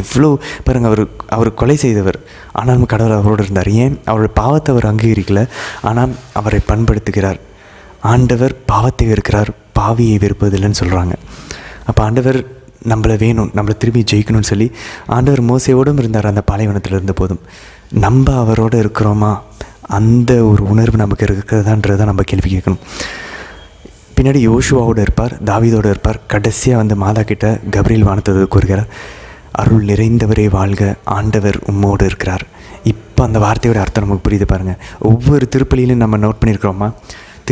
Speaker 1: எவ்வளோ பாருங்கள், அவர் கொலை செய்தவர், ஆனாலும் கடவுள் அவரோடு இருந்தார். ஏன்? அவரோட பாவத்தை அவர் அங்கீகரிக்கலை, ஆனால் அவரை பண்படுத்துகிறார். ஆண்டவர் பாவத்தை வெறுக்கிறார், பாவியை வெறுப்பதில்லைன்னு சொல்கிறாங்க. அப்போ ஆண்டவர் நம்மளை வேணும், நம்மளை திரும்பி ஜெயிக்கணும்னு சொல்லி ஆண்டவர் மோசேவோடும் இருந்தார் அந்த பாலைவனத்தில் இருந்த போதும். நம்ம அவரோடு இருக்கிறோமா? அந்த ஒரு உணர்வு நமக்கு இருக்கிறதான்றதை நம்ம கேள்வி கேட்கணும். பின்னாடி யோசுவாவோடு இருப்பார், தாவீதோடு இருப்பார். கடைசியாக மாதா கிட்ட கப்ரியேல் வானத்தை கூறுகிறார், அருள் நிறைந்தவரே வாழ்க, ஆண்டவர் உம்மோடு இருக்கிறார். இப்போ அந்த வார்த்தையோட அர்த்தம் நமக்கு புரியுது பாருங்கள். ஒவ்வொரு திருப்பலியிலும் நம்ம நோட் பண்ணியிருக்கிறோமா?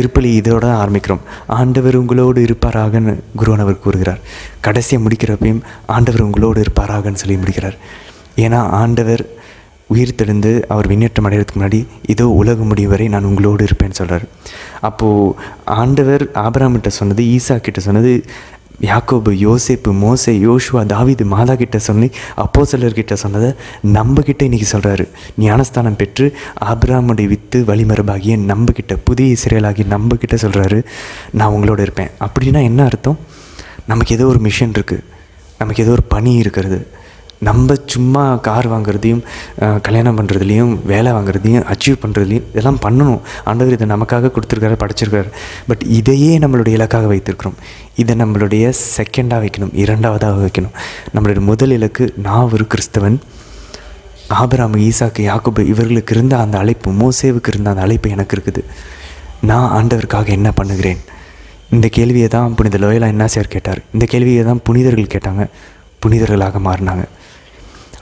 Speaker 1: திருப்பலி இதோட ஆரம்பிக்கிறோம். ஆண்டவர் உங்களோடு இருப்பாராகன்னு குருவானவர் கூறுகிறார். கடைசியாக முடிக்கிறப்பையும் ஆண்டவர் உங்களோடு இருப்பாராகன்னு சொல்லி முடிக்கிறார். ஏன்னா ஆண்டவர் உயிர் தெழுந்து அவர் விண்ணேற்றம் அடைகிறதுக்கு முன்னாடி இதோ உலக முடிவு வரை நான் உங்களோடு இருப்பேன்னு சொல்கிறார். அப்போது ஆண்டவர் ஆபிரகாம்கிட்ட சொன்னது, ஈசா கிட்ட சொன்னது, யாக்கோபு, யோசேப்பு, மோசே, யோசுவா, தாவீது, மாதா கிட்ட சொல்லி அப்போஸ்தலர்கிட்ட சொன்னதை நம்மக்கிட்ட இன்றைக்கி சொல்கிறாரு. ஞானஸ்தானம் பெற்று ஆபிரகாமுடைய வித்து வழிமரபாகிய நம்மக்கிட்ட, புதிய இஸ்ரேலாகி நம்மக்கிட்ட சொல்கிறாரு, நான் உங்களோட இருப்பேன். அப்படின்னா என்ன அர்த்தம்? நமக்கு ஏதோ ஒரு மிஷன் இருக்குது, நமக்கு ஏதோ ஒரு பணி இருக்கிறது. நம்ம சும்மா கார் வாங்குறதையும் கல்யாணம் பண்ணுறதுலையும் வேலை வாங்குறதையும் அச்சீவ் பண்ணுறதுலையும் இதெல்லாம் பண்ணணும். ஆண்டவர் இதை நமக்காக கொடுத்துருக்காரு, படைச்சிருக்காரு. பட் இதையே நம்மளுடைய இலக்காக வைத்திருக்கிறோம். இதை நம்மளுடைய செகண்டாக வைக்கணும், இரண்டாவதாக வைக்கணும். நம்மளுடைய முதல் இலக்கு, நான் ஒரு கிறிஸ்தவன். ஆபிரகாம், ஈசாக்கு, யாக்கோபு இவர்களுக்கு இருந்த அந்த அழைப்பு, மோசேவுக்கு இருந்த அந்த அழைப்பு எனக்கு இருக்குது. நான் ஆண்டவருக்காக என்ன பண்ணுகிறேன்? இந்த கேள்வியை தான் புனித லோயலா இன்னாசியார் கேட்டார். இந்த கேள்வியை தான் புனிதர்கள் கேட்டாங்க, புனிதர்களாக மாறினாங்க.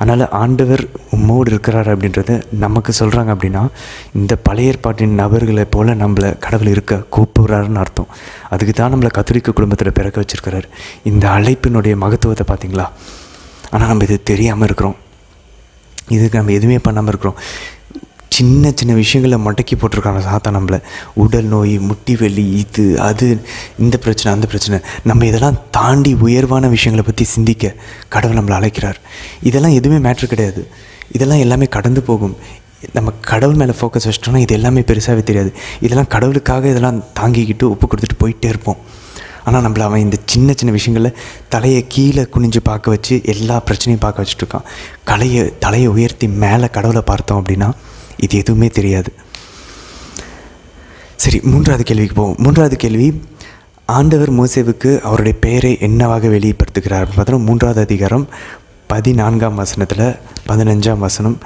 Speaker 1: அதனால் ஆண்டவர் உம்மோடு இருக்கிறார் அப்படின்றத நமக்கு சொல்கிறாங்க. அப்படின்னா இந்த பழைய ஏற்பாட்டின் நபர்களை போல் நம்மளை கடவுள் இருக்க கூப்பிடுறாருன்னு அர்த்தம். அதுக்கு தான் நம்மளை கத்தோலிக்க குடும்பத்தில் பிறக்க வச்சுருக்கிறார். இந்த அழைப்பினுடைய மகத்துவத்தை பார்த்திங்களா? ஆனால் நம்ம இது தெரியாமல் இருக்கிறோம், இதுக்கு நம்ம எதுவுமே பண்ணாமல் இருக்கிறோம். சின்ன சின்ன விஷயங்களை முடக்கி போட்டிருக்காங்க சாத்தா நம்மளை. உடல் நோய், முட்டி வலி, இது அது, இந்த பிரச்சனை அந்த பிரச்சனை. நம்ம இதெல்லாம் தாண்டி உயர்வான விஷயங்களை பற்றி சிந்திக்க கடவுள் நம்மளை அழைக்கிறார். இதெல்லாம் எதுவுமே மேட்ரு கிடையாது, இதெல்லாம் எல்லாமே கடந்து போகும். நம்ம கடவுள் மேலே ஃபோக்கஸ் வச்சிட்டோம்னா இது எல்லாமே பெருசாகவே தெரியாது. இதெல்லாம் கடவுளுக்காக இதெல்லாம் தாங்கிக்கிட்டு ஒப்பு கொடுத்துட்டு போயிட்டே இருப்போம். ஆனால் நம்மளை அவன் இந்த சின்ன சின்ன விஷயங்களில் தலையை கீழே குனிஞ்சு பார்க்க வச்சு எல்லா பிரச்சனையும் பார்க்க வச்சுட்ருக்கான். தலையை உயர்த்தி மேலே கடவுளை பார்த்தோம் அப்படின்னா இது எதுவுமே தெரியாது. சரி, மூன்றாவது கேள்விக்கு போவோம். மூன்றாவது கேள்வி, ஆண்டவர் மோசேவுக்கு அவருடைய பெயரை என்னவாக வெளிப்படுத்துகிறார் அப்படின்னு பார்த்தோன்னா 3வது அதிகாரம் 14ஆம் வசனத்தில், 15ஆம் வசனம்,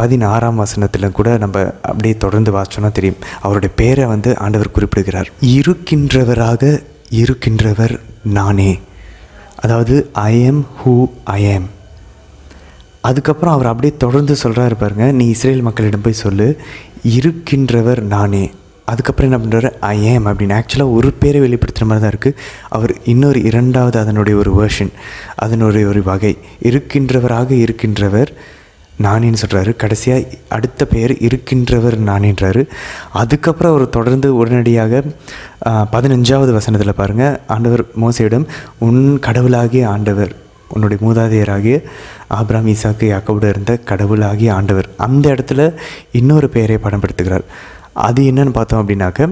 Speaker 1: 16ஆம் வசனத்தில் கூட நம்ம அப்படியே தொடர்ந்து வாசிச்சோன்னா தெரியும். அவருடைய பெயரை ஆண்டவர் குறிப்பிடுகிறார். இருக்கின்றவராக இருக்கின்றவர் நானே, அதாவது I am who I am. அதுக்கப்புறம் அவர் அப்படியே தொடர்ந்து சொல்கிறாரு பாருங்க, நீ இஸ்ரேல் மக்களிடம் போய் சொல்லு, இருக்கின்றவர் நானே. அதுக்கப்புறம் என்ன பண்ணுறாரு, ஐ ஏம் அப்படின்னு. ஆக்சுவலாக ஒரு பேரை வெளிப்படுத்துகிற மாதிரி தான் இருக்குது. அவர் இன்னொரு இரண்டாவது அதனுடைய ஒரு வேர்ஷன், அதனுடைய ஒரு வகை, இருக்கின்றவராக இருக்கின்றவர் நானேன்னு சொல்கிறாரு. கடைசியாக அடுத்த பெயர் இருக்கின்றவர் நானேன்றாரு. அதுக்கப்புறம் அவர் தொடர்ந்து உடனடியாக 15ஆவது வசனத்தில் பாருங்கள், ஆண்டவர் மோசேயிடம், உன் கடவுளாகிய ஆண்டவர், உன்னுடைய மூதாதையராகிய ஆபிரகாம், ஈசாக்கு, யாக்கோபோடு இருந்த கடவுளாகிய ஆண்டவர், அந்த இடத்துல இன்னொரு பெயரை படம்படுத்துகிறார். அது என்னன்னு பார்த்தோம் அப்படின்னாக்க,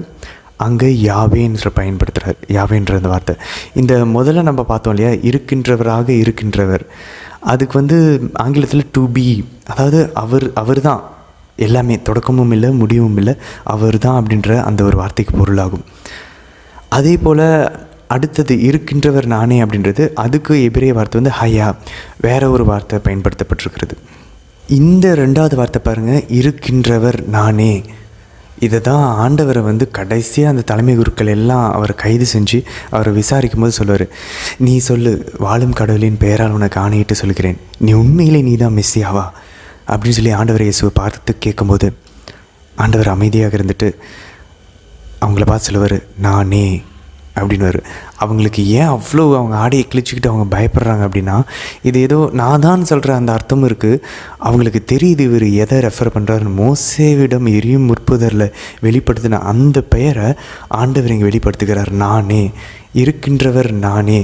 Speaker 1: அங்கே யாவேன்ற பயன்படுத்துகிறார். யாவேன்ற அந்த வார்த்தை, இந்த முதல்ல நம்ம பார்த்தோம் இல்லையா, இருக்கின்றவராக இருக்கின்றவர், அதுக்கு ஆங்கிலத்தில் டு பி, அதாவது அவர் தான் எல்லாமே, தொடக்கமும் இல்லை முடிவும் இல்லை, அவர் தான் அப்படின்ற அந்த ஒரு வார்த்தைக்கு பொருளாகும். அதே போல் அடுத்தது இருக்கின்றவர் நானே அப்படின்றது, அதுக்கு எபிரேய வார்த்தை ஹயா, வேற ஒரு வார்த்தை பயன்படுத்தப்பட்டிருக்கிறது. இந்த 2வது வார்த்தை பாருங்கள், இருக்கின்றவர் நானே. இதை தான் ஆண்டவரை கடைசியாக அந்த தலைமை குருக்கள் எல்லாம் அவரை கைது செஞ்சு அவரை விசாரிக்கும் போது சொல்லுவார், நீ சொல்லு, வாழும் கடவுளின் பெயரால் உனக்கு ஆணையிட்டு சொல்கிறேன், நீ உண்மையிலே நீ தான் மெஸ்ஸியாவா அப்படின்னு சொல்லி ஆண்டவர் இயேசுவை பார்த்து கேட்கும்போது ஆண்டவர் அமைதியாக இருந்துட்டு அவங்கள பார்த்து சொல்லுவார், நானே அப்படின்னு. அவங்களுக்கு ஏன் அவ்வளோ அவங்க ஆடையை கிழிச்சிக்கிட்டு அவங்க பயப்படுறாங்க அப்படின்னா, இது ஏதோ நான் தான் சொல்கிற அந்த அர்த்தமும் இருக்குது. அவங்களுக்கு தெரியுது இவர் எதை ரெஃபர் பண்ணுறாரு. மோசேவிடம் எரியும் முற்புதரில் வெளிப்படுத்தின அந்த பெயரை ஆண்டவர் இங்கே வெளிப்படுத்துகிறார், நானே, இருக்கின்றவர் நானே.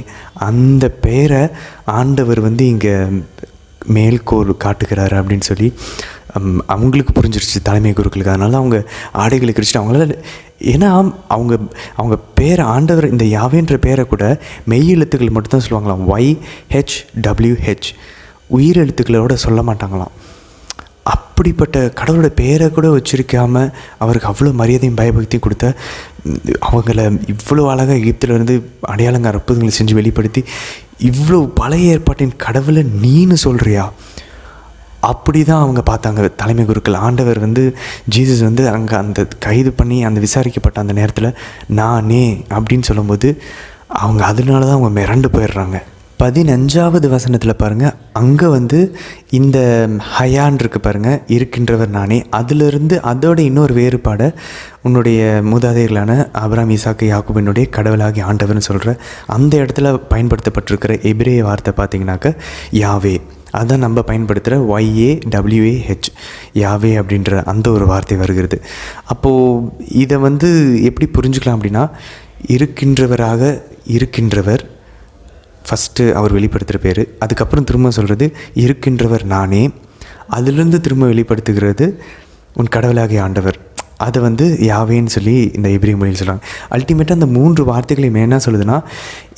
Speaker 1: அந்த பெயரை ஆண்டவர் இங்கே மேல்கோள் காட்டுகிறாரு அப்படின்னு சொல்லி அவங்களுக்கு புரிஞ்சிருச்சு, தலைமை குருக்களுக்கு. அதனால் அவங்க ஆடைகளை கிழிச்சிட்டு அவங்களால, ஏன்னா அவங்க பேரை ஆண்டவர் இந்த யாவேன்ற பேரை கூட மெய் எழுத்துக்கள் மட்டும்தான் சொல்லுவாங்களாம், YHWH, உயிர் எழுத்துக்களோட சொல்ல மாட்டாங்களாம். அப்படிப்பட்ட கடவுளோட பேரை கூட வச்சிருக்காமல் அவருக்கு அவ்வளோ மரியாதையும் பயபக்தியும் கொடுத்த அவங்கள இவ்வளோ அழகாக எகிப்திலேருந்து அடையாளங்க அற்புதங்களை செஞ்சு வெளிப்படுத்தி இவ்வளோ பழைய ஏற்பாட்டின் கடவுளை நீன்னு சொல்கிறியா, அப்படி தான் அவங்க பார்த்தாங்க தலைமை குருக்கள். ஆண்டவர் ஜீசஸ் அங்கே அந்த கைது பண்ணி அந்த விசாரிக்கப்பட்ட அந்த நேரத்தில் நானே அப்படின்னு சொல்லும்போது அவங்க அதனால தான் அவங்க மிரண்டு போயிடுறாங்க. 15வது வசனத்தில் பாருங்கள், அங்கே வந்து இந்த ஹயான் இருக்கு பாருங்கள், இருக்கின்றவர் நானே, அதிலிருந்து அதோட இன்னொரு வேறுபாடை உன்னுடைய மூதாதையர்களான ஆபிரகாம், ஈசாக்கு, யாக்கோபினுடைய கடவுளாகி ஆண்டவர்னு சொல்கிற அந்த இடத்துல பயன்படுத்தப்பட்டிருக்கிற எபிரேய வார்த்தை பார்த்திங்கனாக்கா யாவே. அதான் நம்ம பயன்படுத்துகிற YAWAH, யாவே அப்படின்ற அந்த ஒரு வார்த்தை வருகிறது. அப்போது இதை வந்து எப்படி புரிஞ்சுக்கலாம் அப்படின்னா, இருக்கின்றவராக இருக்கின்றவர் ஃபஸ்ட்டு அவர் வெளிப்படுத்துகிற பேர், அதுக்கப்புறம் திரும்ப சொல்கிறது இருக்கின்றவர் நானே, அதிலிருந்து திரும்ப வெளிப்படுத்துகிறது உன் கடவுளாகிய ஆண்டவர். அதை வந்து யாவேன்னு சொல்லி இந்த எபிரேய மொழியில் சொல்கிறாங்க. அல்டிமேட்டாக அந்த 3 வார்த்தைகளையும் என்ன சொல்லுதுன்னா,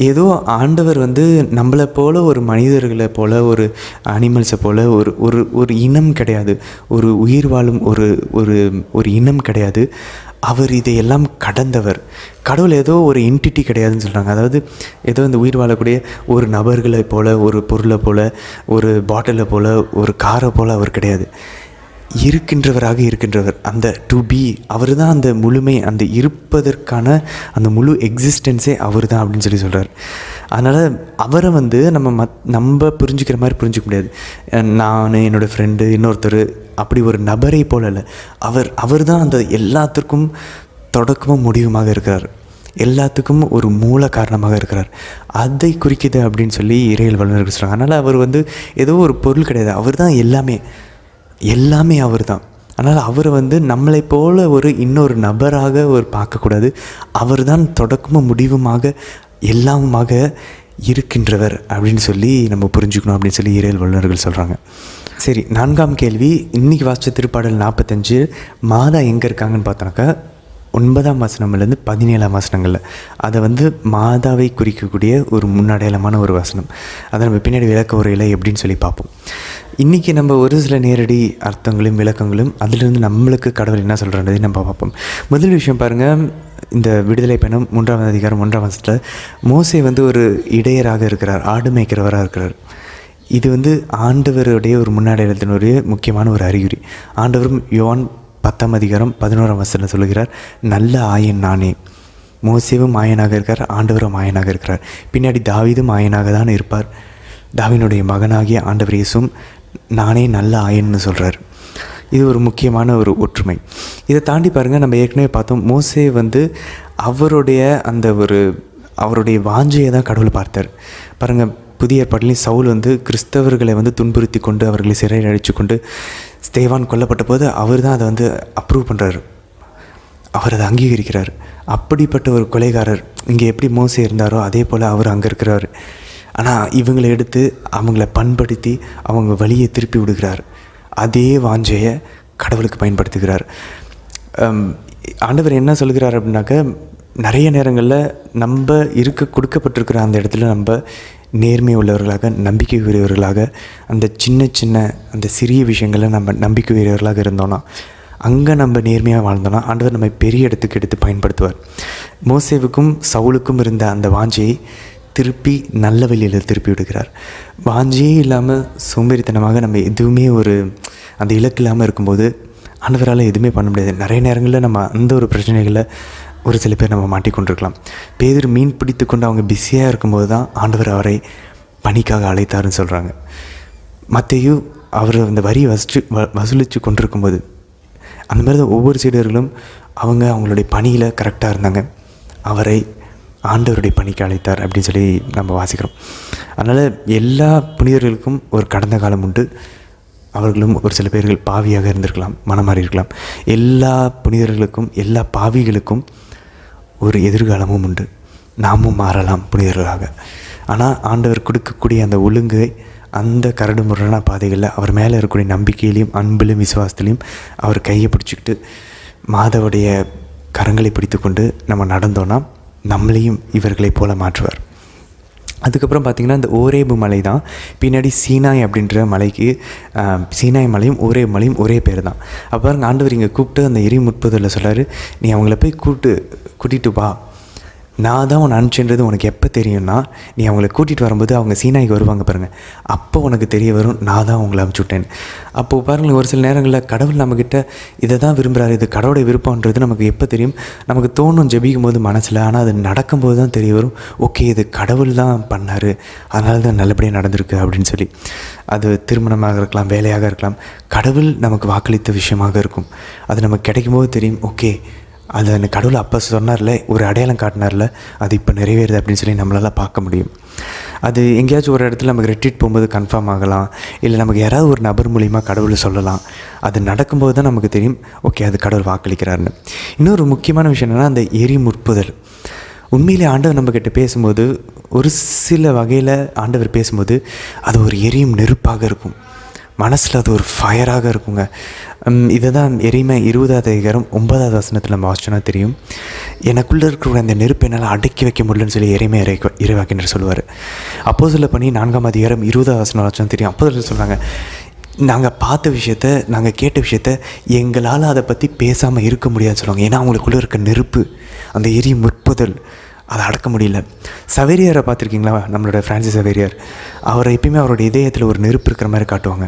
Speaker 1: ஏதோ ஆண்டவர் வந்து நம்மளை போல், ஒரு மனிதர்களை போல், ஒரு அனிமல்ஸை போல் ஒரு ஒரு ஒரு இனம் கிடையாது, ஒரு உயிர் வாழும் ஒரு ஒரு ஒரு இனம் கிடையாது. அவர் இதையெல்லாம் கடந்தவர். கடவுள் ஏதோ ஒரு என்டிட்டி கிடையாதுன்னு சொல்கிறாங்க. அதாவது ஏதோ இந்த உயிர் வாழக்கூடிய ஒரு நபர்களை போல், ஒரு பொருளை போல், ஒரு பாட்டிலை போல், ஒரு காரை போல் அவர் கிடையாது. இருக்கின்றவராக இருக்கின்றவர், அந்த டு பி, அவர் தான் அந்த முழுமை, அந்த இருப்பதற்கான அந்த முழு எக்ஸிஸ்டன்ஸே அவர் தான் அப்படின்னு சொல்லி சொல்கிறார். அதனால் அவரை வந்து நம்ம புரிஞ்சுக்கிற மாதிரி புரிஞ்சிக்க முடியாது. நான், என்னோடய ஃப்ரெண்டு, இன்னொருத்தர், அப்படி ஒரு நபரை போல இல்லை. அவர் தான் அந்த எல்லாத்துக்கும் தொடக்கமும் முடிவுமாக இருக்கிறார், எல்லாத்துக்கும் ஒரு மூல காரணமாக இருக்கிறார். அதை குறிக்குது அப்படின்னு சொல்லி இறையியல் வல்லுநர்கள் சொல்கிறாங்க. அதனால் அவர் வந்து ஏதோ ஒரு பொருள் கிடையாது, அவர் தான் எல்லாமே அவர் தான். அதனால் அவரை வந்து நம்மளை போல ஒரு இன்னொரு நபராக ஒரு பார்க்கக்கூடாது. அவர் தான் தொடக்கமும் முடிவுமாக எல்லாமுமாக இருக்கின்றவர் அப்படின்னு சொல்லி நம்ம புரிஞ்சுக்கணும் அப்படின்னு சொல்லி இறையியல் வல்லுநர்கள் சொல்கிறாங்க. சரி, 4ஆம் கேள்வி. இன்றைக்கி வாசித்த திருப்பாடல் 45 மாதா எங்கே இருக்காங்கன்னு பார்த்தோன்னாக்கா 9ஆம் வசனம்லேருந்து 17ஆம் வசனங்களில். அதை வந்து மாதாவை குறிக்கக்கூடிய ஒரு முன்னடையாளமான ஒரு வசனம். அதை நம்ம பின்னாடி விளக்க உரையில் எப்படின்னு சொல்லி பார்ப்போம். இன்றைக்கி நம்ம ஒரு சில நேரடி அர்த்தங்களும் விளக்கங்களும் அதிலிருந்து நம்மளுக்கு கடவுள் என்ன சொல்கிறதை நம்ம பார்ப்போம். முதல் விஷயம் பாருங்கள், இந்த விடுதலை பயணம் 3ஆம் அதிகாரம் 1ஆம் வசனத்தில் மோசே வந்து ஒரு இடையராக இருக்கிறார், ஆடு மேய்க்கிறவராக இருக்கிறார். இது வந்து ஆண்டவருடைய ஒரு முன்னடையாளத்தினுடைய முக்கியமான ஒரு அறிகுறி. ஆண்டவரும் யோவான் 10ஆம் அதிகாரம் 11ஆம் வசனத்தில் சொல்லுகிறார், நல்ல ஆயன் நானே. மோசேவும் ஆயனாக இருக்கார், ஆண்டவரும் ஆயனாக இருக்கிறார். பின்னாடி தாவீதும் ஆயனாக தான் இருப்பார். தாவீதுடைய மகனாகிய ஆண்டவர் இயேசுவும் நானே நல்ல ஆயன்னு சொல்கிறார். இது ஒரு முக்கியமான ஒரு ஒற்றுமை. இதை தாண்டி பாருங்கள், நம்ம ஏற்கனவே பார்த்தோம், மோசே வந்து அவருடைய வாஞ்சையை தான் கடவுள் பார்த்தார். பாருங்கள், புதிய ஏற்பாட்டிலையும் சவுல் வந்து கிறிஸ்தவர்களை வந்து துன்புறுத்தி கொண்டு அவர்களை சிறையில் அழைச்சி கொண்டு ஸ்தேவான் கொல்லப்பட்ட போது அவர் தான் அதை வந்து அப்ரூவ் பண்ணுறாரு, அவர் அதை அங்கீகரிக்கிறார். அப்படிப்பட்ட ஒரு கொலைகாரர் இங்கே எப்படி மோசே இருந்தாரோ அதே போல் அவர் அங்கே இருக்கிறார். ஆனால் இவங்களை எடுத்து அவங்கள பண்படுத்தி அவங்க வழியை திருப்பி விடுகிறார். அதே வாஞ்சையை கடவுளுக்கு பயன்படுத்துகிறார். ஆண்டவர் என்ன சொல்கிறார் அப்படின்னாக்க, நிறைய நேரங்களில் நம்ம கொடுக்கப்பட்டிருக்கிற அந்த இடத்துல நம்ம நேர்மை உள்ளவர்களாக, நம்பிக்கை உரியவர்களாக, அந்த சின்ன அந்த சிறிய விஷயங்களில் நம்ம நம்பிக்கை உரியவர்களாக இருந்தோன்னா, அங்கே நம்ம நேர்மையாக வாழ்ந்தோன்னா ஆண்டவர் நம்ம பெரிய இடத்துக்கு எடுத்து பயன்படுத்துவார். மோசேவுக்கும் சவுலுக்கும் இருந்த அந்த வாஞ்சையை திருப்பி நல்ல வழியில் திருப்பி விடுகிறார். வாஞ்சியே இல்லாமல் சோம்பேறித்தனமாக நம்ம எதுவுமே அந்த இலக்கு இல்லாமல் இருக்கும்போது ஆண்டவரால் எதுவுமே பண்ண முடியாது. நிறைய நேரங்களில் நம்ம அந்த ஒரு பிரச்சனைகளில் ஒரு சில பேர் நம்ம மாட்டிக்கொண்டிருக்கலாம். பேதர் மீன் பிடித்து கொண்டு அவங்க பிஸியாக இருக்கும்போது தான் ஆண்டவர் அவரை பணிக்காக அழைத்தாருன்னு சொல்கிறாங்க. மத்தேயு அவர் அந்த வரி வசூலித்து கொண்டிருக்கும்போது அந்த மாதிரி தான் ஒவ்வொரு சீடர்களும் அவங்களுடைய பணியில் கரெக்டாக இருந்தாங்க. அவரை ஆண்டவருடைய பணிக்கு அழைத்தார் அப்படின்னு சொல்லி நம்ம வாசிக்கிறோம். அதனால் எல்லா புனிதர்களுக்கும் ஒரு கடந்த காலம் உண்டு. அவர்களும் ஒரு சில பேர்கள் பாவியாக இருந்திருக்கலாம், மனமாறி இருக்கலாம். எல்லா புனிதர்களுக்கும், எல்லா பாவிகளுக்கும் ஒரு எதிர்காலமும் உண்டு. நாமும் மாறலாம் புனிதர்களாக. ஆனால் ஆண்டவர் கொடுக்கக்கூடிய அந்த ஒழுங்கை, அந்த கரடு முரடான பாதைகளில் அவர் மேலே இருக்கக்கூடிய நம்பிக்கையிலையும் அன்பிலும் விசுவாசத்துலையும் அவர் கையை பிடிச்சிக்கிட்டு மாதாவுடைய கரங்களை பிடித்து கொண்டு நம்ம நடந்தோன்னா நம்மளையும் இவர்களை போல மாற்றுவார். அதுக்கப்புறம் பார்த்திங்கன்னா, இந்த ஓரேபு மலை தான் பின்னாடி சீனாய் அப்படின்ற மலைக்கு, சீனாய் மலையும் ஓரேபு மலையும் ஒரே பேர் தான். அப்போ பாருங்க, ஆண்டவர் இங்கே கூப்பிட்டு அந்த எரி முற்பதில் சொல்கிறார், நீ அவங்கள போய் கூட்டிகிட்டு வா, நான் தான் உன்னை அனுப்பிச்சுன்றது உனக்கு எப்போ தெரியும்னா, நீ அவங்கள கூட்டிகிட்டு வரும்போது அவங்க சீனாய்க்கு வருவாங்க பாருங்கள், அப்போ உனக்கு தெரிய வரும் நான் தான் உங்களை அனுப்பிச்சி விட்டேன்னு. அப்போது பாருங்கள், ஒரு சில நேரங்களில் கடவுள் நம்மக்கிட்ட இதை தான் விரும்புகிறாரு, இது கடவுளுடைய விருப்பன்றது நமக்கு எப்போ தெரியும்? நமக்கு தோணும் ஜெபிக்கும் போது மனசில், ஆனால் அது நடக்கும்போது தான் தெரிய வரும், ஓகே இது கடவுள் தான் பண்ணார், அதனால தான் நல்லபடியாக நடந்திருக்கு அப்படின்னு சொல்லி. அது திருமணமாக இருக்கலாம், வேலையாக இருக்கலாம், கடவுள் நமக்கு வாக்களித்த விஷயமாக இருக்கும். அது நமக்கு கிடைக்கும்போது தெரியும், ஓகே அது அந்த கடவுள் அப்போ சொன்னார்ல, ஒரு அடையாளம் காட்டினார்ல, அது இப்போ நிறைவேறுது அப்படின்னு சொல்லி நம்மளால் பார்க்க முடியும். அது எங்கேயாச்சும் ஒரு இடத்துல நமக்கு ரெட்ரீட் போகும்போது கன்ஃபார்ம் ஆகலாம், இல்லை நமக்கு யாராவது ஒரு நபர் மூலிமா கடவுளை சொல்லலாம். அது நடக்கும்போது தான் நமக்கு தெரியும், ஓகே அது கடவுள் வாக்களிக்கிறாருன்னு. இன்னொரு முக்கியமான விஷயம் என்னென்னா, அந்த எரி முற்புதல். உண்மையிலே ஆண்டவர் நம்மக்கிட்ட பேசும்போது, ஒரு சில வகையில் ஆண்டவர் பேசும்போது அது ஒரு எரியும் நெருப்பாக இருக்கும், மனசில் அது ஒரு ஃபயராக இருக்குங்க. இதை தான் எரிமை 20:9 வசனத்தில் நம்ம வாசிச்சோன்னா தெரியும். எனக்குள்ளே இருக்கிற அந்த நெருப்பு என்னால் அடக்கி வைக்க முடியலன்னு சொல்லி எரிமை இறைவாக்கினர் சொல்லுவார். அப்போஸ்தலர் பணி 4 20 வசனம் வாசிச்சோன்னா தெரியும். அப்போஸ்தலர் சொல்கிறாங்க, நாங்கள் பார்த்த விஷயத்த, நாங்கள் கேட்ட விஷயத்த எங்களால் அதை பற்றி பேசாமல் இருக்க முடியாதுன்னு சொல்லுவாங்க. ஏன்னா அவங்களுக்குள்ளே இருக்க நெருப்பு, அந்த எரி முற்புதல், அதை அடக்க முடியல. சவேரியாரை பார்த்துருக்கீங்களா? நம்மளோட ஃப்ரான்சிஸ் சவேரியார், அவரை எப்பயுமே அவரோட இதயத்தில் ஒரு நெருப்பு இருக்கிற மாதிரி காட்டுவாங்க.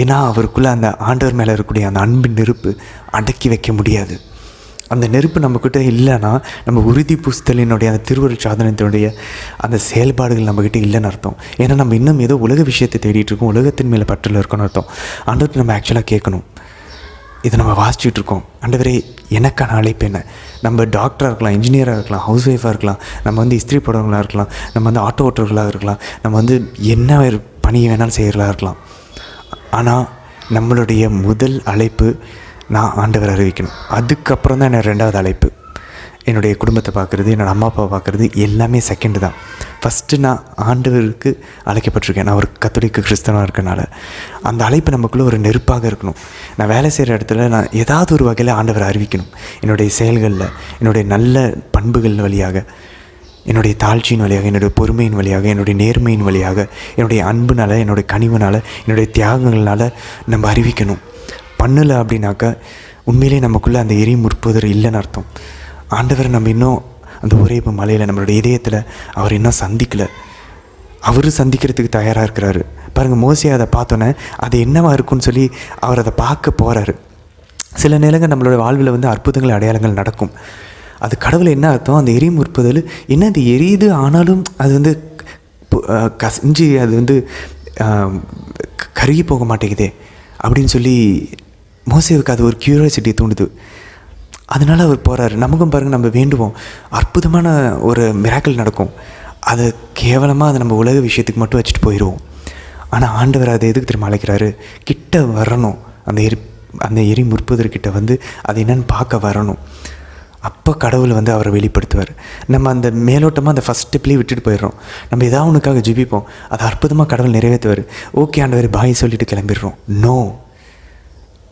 Speaker 1: ஏன்னா அவருக்குள்ளே அந்த ஆண்டவர் மேலே இருக்கக்கூடிய அந்த அன்பின் நெருப்பு அடக்கி வைக்க முடியாது. அந்த நெருப்பு நம்மக்கிட்ட இல்லைன்னா, நம்ம உறுதி புஸ்தலினுடைய அந்த திருவருட் சாதனத்தினுடைய அந்த செயல்பாடுகள் நம்மக்கிட்ட இல்லைன்னு அர்த்தம். ஏன்னா நம்ம இன்னும் ஏதோ உலக விஷயத்தை தேடிட்டு இருக்கோம், உலகத்தின் மேலே பற்றில் இருக்கணும்னு அர்த்தம். ஆண்டவர்கிட்ட நம்ம ஆக்சுவலாக கேட்கணும், இதை நம்ம வாசிச்சுட்ருக்கோம், ஆண்டவரே எனக்கான அழைப்பு என்ன? நம்ம டாக்டராக இருக்கலாம், இன்ஜினியராக இருக்கலாம், ஹவுஸ் ஒய்ஃபாக இருக்கலாம், நம்ம வந்து இஸ்திரி போடுறவங்களாக இருக்கலாம், நம்ம வந்து ஆட்டோ ஓட்டுறவர்களாக இருக்கலாம், நம்ம வந்து என்ன பணியை வேணாலும் செய்கிறவர்களாக இருக்கலாம். ஆனால் நம்மளுடைய முதல் அழைப்பு நான் ஆண்டவர் அறிவிக்கணும். அதுக்கப்புறம் தான் என்னோடய 2வது அழைப்பு, என்னுடைய குடும்பத்தை பார்க்குறது, என்னோடய அம்மா அப்பாவை பார்க்குறது எல்லாமே செகண்டு தான். ஃபஸ்ட்டு நான் ஆண்டவருக்கு அழைக்கப்பட்டிருக்கேன். நான் ஒரு கத்தோலிக்க கிறிஸ்தவனாக இருக்கனால அந்த அழைப்பு நமக்குள்ளே ஒரு நெருப்பாக இருக்கணும். நான் வேலை செய்கிற இடத்துல நான் ஏதாவது ஒரு வகையில் ஆண்டவரை அறிவிக்கணும். என்னுடைய செயல்களில், என்னுடைய நல்ல பண்புகள் வழியாக, என்னுடைய தாழ்ச்சியின் வழியாக, என்னுடைய பொறுமையின் வழியாக, என்னுடைய நேர்மையின் வழியாக, என்னுடைய அன்புனால், என்னுடைய கனிவுனால், என்னுடைய தியாகங்களால் நம்ம அறிவிக்கணும். பண்ணலை அப்படின்னாக்கா உண்மையிலே நமக்குள்ளே அந்த எரி முற்புதர் இல்லைன்னு அர்த்தம். ஆண்டவரை நம்ம இன்னும் அந்த ஒரேபு மலையில் நம்மளுடைய இதயத்தில் அவர் இன்னும் சந்திக்கலை. அவர் சந்திக்கிறதுக்கு தயாராக இருக்கிறாரு. பாருங்கள், மோசே அதை பார்த்தோன்னே அது என்னவா இருக்குன்னு சொல்லி அவர் அதை பார்க்க போகிறாரு. சில நேரங்கள் நம்மளோட வாழ்வில் வந்து அற்புதங்கள், அடையாளங்கள் நடக்கும். அது கடவுள் என்ன அர்த்தம்? அந்த எரி முற்புதல் என்ன, அது எரியுது, ஆனாலும் அது வந்து கசிஞ்சு அது வந்து கருகி போக மாட்டேங்குதே அப்படின்னு சொல்லி மோசேவுக்கு அது ஒரு க்யூரியாசிட்டியை தூண்டுது. அதனால் அவர் போகிறாரு. நமக்கும் பாருங்கள், நம்ம வேண்டுவோம், அற்புதமான ஒரு மிராக்கிள் நடக்கும். அதை கேவலமாக அதை நம்ம உலக விஷயத்துக்கு மட்டும் வச்சுட்டு போயிடுவோம். ஆனால் ஆண்டவர் அதை எதுக்கு திரும்ப அழைக்கிறாரு? கிட்ட வரணும், அந்த எரி முற்புதர்கிட்ட வந்து அது என்னென்னு பார்க்க வரணும். அப்போ கடவுள் வந்து அவரை வெளிப்படுத்துவார். நம்ம அந்த மேலோட்டமாக அந்த ஃபஸ்ட் ஸ்டெப்லேயே விட்டுட்டு போயிடுறோம். நம்ம ஏதாவது ஒன்றுக்காக ஜெபிப்போம், அதை அற்புதமாக கடவுள் நிறைவேற்றுவார். ஓகே ஆண்டவர் பாய் சொல்லிட்டு கிளம்பிடுறோம். நோ,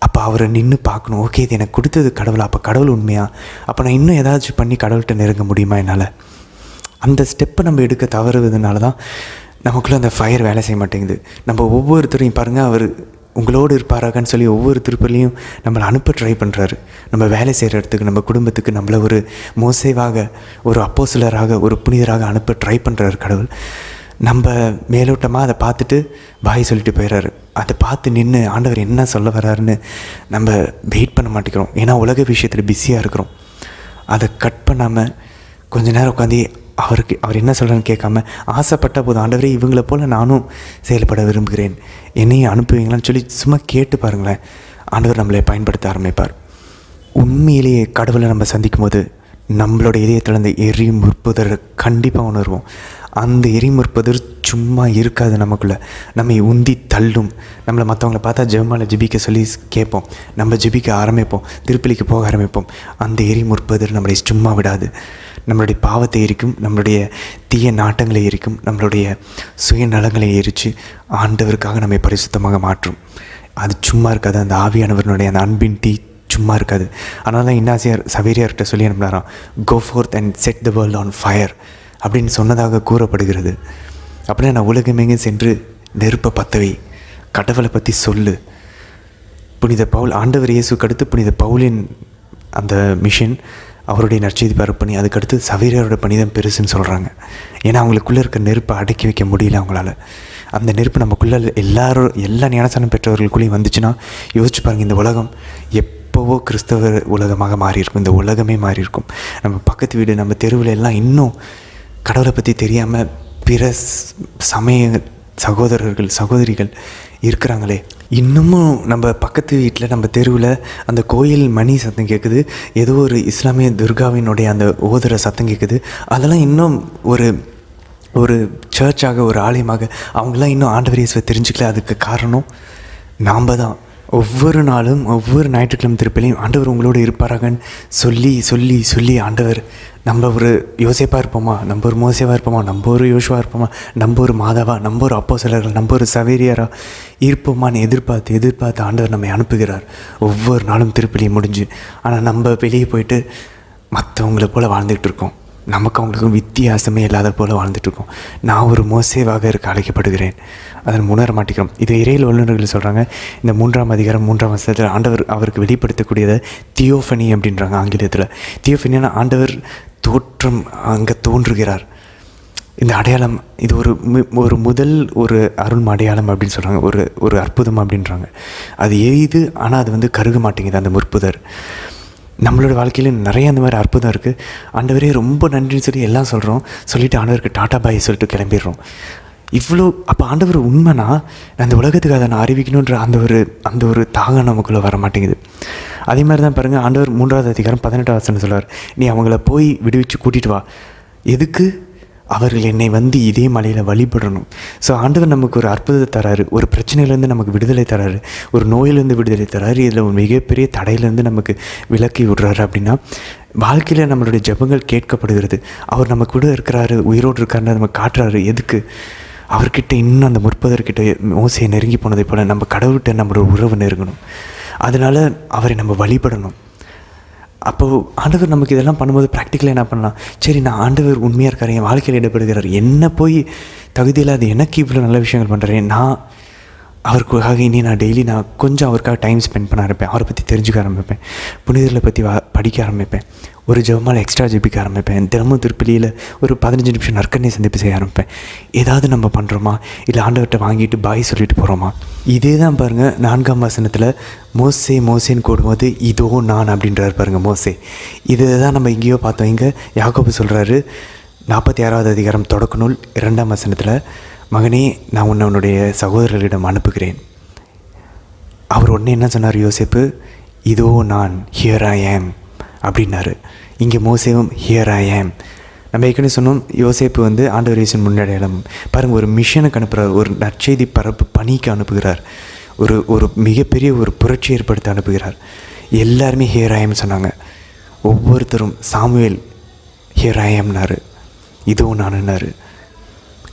Speaker 1: அப்போ அவரை நின்று பார்க்கணும். ஓகே இது எனக்கு கொடுத்தது கடவுள், அப்போ கடவுள் உண்மையா? அப்போ நான் இன்னும் ஏதாச்சும் பண்ணி கடவுள்கிட்ட நெருங்க முடியுமா என்னால்? அந்த ஸ்டெப்பை நம்ம எடுக்க தவறுவதுனால தான் நமக்குள்ளே அந்த ஃபயர் வேலை செய்ய மாட்டேங்குது. நம்ம ஒவ்வொருத்தரையும் பாருங்கள், அவர் உங்களோடு இருப்பாராகன்னு சொல்லி ஒவ்வொரு திருப்பலையும் நம்மளை அனுப்ப ட்ரை பண்ணுறாரு. நம்ம வேலை செய்கிற இடத்துக்கு, நம்ம குடும்பத்துக்கு நம்மளை ஒரு மோசேவாக, ஒரு அப்போஸ்தலராக, ஒரு புனிதராக அனுப்ப ட்ரை பண்ணுறாரு கடவுள். நம்ம மேலோட்டமாக அதை பார்த்துட்டு பாய் சொல்லிட்டு போயிடுறாரு. அதை பார்த்து நின்று ஆண்டவர் என்ன சொல்ல வர்றாருன்னு நம்ம வெயிட் பண்ண மாட்டேங்கிறோம். ஏன்னா உலக விஷயத்தில் பிஸியாக இருக்கிறோம். அதை கட் பண்ணாமல் கொஞ்ச நேரம் உட்காந்து அவர் என்ன சொல்கிறான்னு கேட்காம, ஆசைப்பட்ட போது ஆண்டவரே இவங்களை போல் நானும் செயல்பட விரும்புகிறேன், என்னையும் அனுப்புவீங்களான்னு சொல்லி சும்மா கேட்டு பாருங்களேன், ஆண்டவர் நம்மளை பயன்படுத்த ஆரம்பிப்பார். உண்மையிலேயே கடவுளை நம்ம சந்திக்கும் போது நம்மளோட இதயத்தில் அந்த எரி முற்புதரை கண்டிப்பாக உணர்வோம். அந்த எரி முற்புதர் சும்மா இருக்காது, நமக்குள்ளே நம்மை உந்தி தள்ளும். நம்மளை மற்றவங்களை பார்த்தா ஜெபமாலை ஜெபிக்க சொல்லி கேட்போம், நம்ம ஜெபிக்க ஆரம்பிப்போம், திருப்பலிக்கு போக ஆரம்பிப்போம். அந்த எரி முற்புதர் நம்மளை சும்மா விடாது. நம்மளுடைய பாவத்தை எரிக்கும், நம்மளுடைய தீய நாட்டங்களை எரிக்கும், நம்மளுடைய சுயநலங்களை எரித்து ஆண்டவருக்காக நம்மை பரிசுத்தமாக மாற்றும். அது சும்மா இருக்காது. அந்த ஆவியானவருடைய அந்த அன்பின் தீ சும்மா இருக்காது. அதனால தான் இன்னாசியார் சவேரியார்கிட்ட சொல்லி அனுப்பினாராம், go forth and set the world on fire அப்படின்னு சொன்னதாக கூறப்படுகிறது. அப்படின்னா நான் உலகமெங்கே சென்று நெருப்பை பற்றவை, கடவுளை பற்றி சொல்லு. புனித பவுல், ஆண்டவர் இயேசுக்கு அடுத்து புனித பவுலின் அந்த மிஷன், அவருடைய நற்செய்தி பரப்பு பணி, அதுக்கடுத்து சவேரியாரோட பணி தான் பெருசுன்னு சொல்கிறாங்க. ஏன்னா அவங்களுக்குள்ளே இருக்க நெருப்பை அடக்கி வைக்க முடியல அவங்களால. அந்த நெருப்பு நமக்குள்ளே எல்லா ஞானஸ்தானம் பெற்றவர்களுக்குள்ளேயும் வந்துச்சுன்னா யோசிச்சு பாருங்கள், இந்த உலகம் எப்போவோ கிறிஸ்தவ உலகமாக மாறியிருக்கும். இந்த உலகமே மாறியிருக்கும். நம்ம பக்கத்து வீடு, நம்ம தெருவில் எல்லாம் இன்னும் கடவுளை பற்றி தெரியாமல் பிற சமய சகோதரர்கள் சகோதரிகள் இருக்கிறாங்களே. இன்னமும் நம்ம பக்கத்து வீட்டில், நம்ம தெருவில் அந்த கோயில் மணி சத்தம் கேட்குது, ஏதோ ஒரு இஸ்லாமிய துர்காவினுடைய அந்த ஓதுற சத்தம் கேட்குது. அதெல்லாம் இன்னும் ஒரு சர்ச்சாக, ஒரு ஆலயமாக அவங்களாம் இன்னும் ஆண்டவர் இயேசுவை தெரிஞ்சுக்கல. அதுக்கு காரணம் நாம் தான். ஒவ்வொரு நாளும் ஒவ்வொரு ஞாயிற்றுக்கிழமை திருப்பிலையும் ஆண்டவர் உங்களோட இருப்பாராகன்னு சொல்லி சொல்லி சொல்லி ஆண்டவர், நம்ம ஒரு யோசேப்பாக இருப்போமா, நம்ம ஒரு மோசேவாக இருப்போமா, நம்ம ஒரு யோசுவாக இருப்போமா, நம்ம ஒரு மாதாவா, நம்ம ஒரு அப்போஸ்தலர்கள், நம்ம ஒரு சவேரியாராக இருப்போமான்னு எதிர்பார்த்து ஆண்டவர் நம்மை அனுப்புகிறார் ஒவ்வொரு நாளும் திருப்பலியும் முடிஞ்சு. ஆனால் நம்ம வெளியே போயிட்டு மற்றவங்கள போல் வாழ்ந்துகிட்டு இருக்கோம். நமக்கு அவங்களுக்கும் வித்தியாசமே இல்லாத போல் வாழ்ந்துட்டுருக்கோம். நான் ஒரு மோசேவாக இருக்க அழைக்கப்படுகிறேன், அதை உணர மாட்டேங்கிறோம். இது இறையியல் வல்லுநர்கள் சொல்கிறாங்க. இந்த 3ஆம் அதிகாரம் 3ஆம் வசனத்தில் ஆண்டவர் அவருக்கு வெளிப்படுத்தக்கூடியதை தியோஃபனி அப்படின்றாங்க ஆங்கிலத்தில். தியோஃபனியான ஆண்டவர் தோற்றம், அங்கே தோன்றுகிறார். இந்த அடையாளம் இது ஒரு முதல் ஒரு அருள் அடையாளம் அப்படின்னு சொல்கிறாங்க, ஒரு அற்புதம் அப்படின்றாங்க. அது எரியுது, ஆனால் அது கருக மாட்டேங்குது அந்த முற்புதர். நம்மளோட வாழ்க்கையில் நிறைய அந்த மாதிரி அற்புதம் இருக்குது. ஆண்டவரே ரொம்ப நன்றின்னு சொல்லி எல்லாம் சொல்கிறோம், சொல்லிவிட்டு ஆண்டவருக்கு டாட்டா பாய் சொல்லிட்டு கிளம்பிடுறோம். இவ்வளோ அப்போ ஆண்டவர் உண்மைனா அந்த உலகத்துக்கு அதை நான் அறிவிக்கணுன்ற அந்த ஒரு தாகம் நமக்குள்ளே வர மாட்டேங்குது. அதே மாதிரி தான் பாருங்கள், ஆண்டவர் 3ஆவது அதிகாரம் 18ஆம் வசனம் சொல்லுவார், நீ அவங்கள போய் விடுவிச்சு கூட்டிகிட்டு வா. எதுக்கு? அவர்கள் என்னை இதே மலையில் வழிபடணும். ஸோ ஆண்டவர் நமக்கு ஒரு அற்புதத்தை தராரு, ஒரு பிரச்சனையிலேருந்து நமக்கு விடுதலை தராரு, ஒரு நோயிலேருந்து விடுதலை தராரு, இதில் ஒரு மிகப்பெரிய தடையிலேருந்து நமக்கு விலக்கி விடுறாரு. அப்படின்னா வாழ்க்கையில் நம்மளுடைய ஜெபங்கள் கேட்கப்படுகிறது. அவர் நம்ம கூட இருக்கிறாரு, உயிரோடு இருக்காருன்னு நமக்கு காட்டுறாரு. எதுக்கு? அவர்கிட்ட இன்னும் அந்த முற்பதற்கிட்ட மோசையை நெருங்கி போனதை போல் நம்ம கடவுள்கிட்ட நம்மளோட உறவு நெருங்கணும். அதனால் அவரை நம்ம வழிபடணும். அப்போது ஆண்டவர் நமக்கு இதெல்லாம் பண்ணும்போது ப்ராக்டிக்கலாக என்ன பண்ணலாம்? சரி, நான் ஆண்டவர் உண்மையாக இருக்கார், என் வாழ்க்கையில் ஈடுபடுகிறார், என்ன போய் தகுதியில் அது எனக்கு இவ்வளோ நல்ல விஷயங்கள் பண்ணுறேன், நான் அவருக்காக இனி நான் டெய்லி நான் கொஞ்சம் அவருக்காக டைம் ஸ்பெண்ட் பண்ண ஆரம்பிப்பேன், அவரை பற்றி தெரிஞ்சுக்க ஆரம்பிப்பேன், புனிதர்களை பற்றி படிக்க ஆரம்பிப்பேன், ஒரு ஜெபமாலை எக்ஸ்ட்ரா ஜெபிக்க ஆரம்பிப்பேன், தினமும் திருப்பலியில் ஒரு 15 நிமிஷம் நற்கரணை சந்திப்பு செய்ய ஆரம்பிப்பேன். ஏதாவது நம்ம பண்ணுறோமா, இல்லை ஆண்டவர்கிட்ட வாங்கிட்டு பாய் சொல்லிட்டு போகிறோமா? இதே தான் பாருங்கள் 4ஆம் வசனத்தில் மோசேன்னு கூடும்போது இதோ நான் அப்படின்றார் பாருங்கள் மோசே. இதை தான் நம்ம எங்கேயோ பார்த்தோம். இங்கே யாக்கோபு சொல்கிறாரு 46ஆவது அதிகாரம் தொடக்க நூல் 2ஆம் வசனத்தில், மகனே நான் உன்னுடைய சகோதரர்களிடம் அனுப்புகிறேன். அவர் உடனே என்ன சொன்னார்? யோசேப்பு, இதோ நான், ஹியர் ஐ ஆம் அப்படின்னாரு. இங்கே மோசேவும் ஹியர் ஐ ஆம். நம்ம ஏற்கனவே சொன்னோம், யோசேப்பு ஆண்டவர் இயேசுவின் முன்னடையாளம். பாருங்கள், ஒரு மிஷனுக்கு அனுப்புகிறார், ஒரு நற்செய்தி பரப்பு பணிக்கு அனுப்புகிறார், ஒரு மிகப்பெரிய ஒரு புரட்சி ஏற்படுத்த அனுப்புகிறார். எல்லாருமே ஹியர் ஐ ஆம் சொன்னாங்க. ஒவ்வொருத்தரும் சாமுவேல் ஹியர் ஐ ஆம்னாரு, இதோ நானுன்னாரு.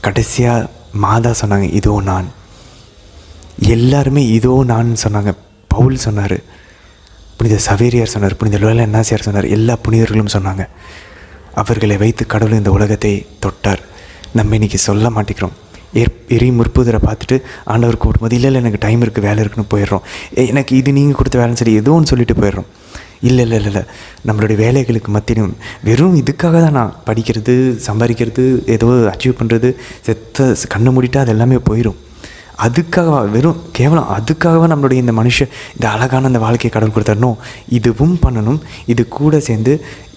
Speaker 1: கடைசியாக மாதா சொன்னாங்க இதோ நான். எல்லாருமே இதோ நான் சொன்னாங்க. பவுல் சொன்னார், புனித சவேரியார் சொன்னார், புனித லோயலா இன்னாசியார் சொன்னார், எல்லா புனிதர்களும் சொன்னாங்க. அவர்களை வைத்து கடவுள் இந்த உலகத்தை தொட்டார். நம்ம இன்றைக்கி சொல்ல மாட்டேங்கிறோம். எரி முற்புதரை பார்த்துட்டு ஆண்டவர் கூப்பிடும்போது இல்லை எனக்கு டைம் இருக்குது, வேலை இருக்குன்னு போயிடுறோம். எனக்கு இது நீங்கள் கொடுத்த வேலைன்னு சரி ஏதோ ஒன்று சொல்லிட்டு போயிடுறோம். இல்லை, நம்மளுடைய வேலைகளுக்கு மத்தியிலும் வெறும் இதுக்காக தான் நான் படிக்கிறது, சம்பாதிக்கிறது, ஏதோ அச்சீவ் பண்ணுறது, கண்ணை மூடிட்டு அது எல்லாமே போயிடும். அதுக்காக வெறும் கேவலம் அதுக்காகவா நம்மளுடைய இந்த அழகான அந்த வாழ்க்கையை கடவுள் கொடுத்தாரணும். இதுவும் பண்ணணும், இது கூட சேர்ந்து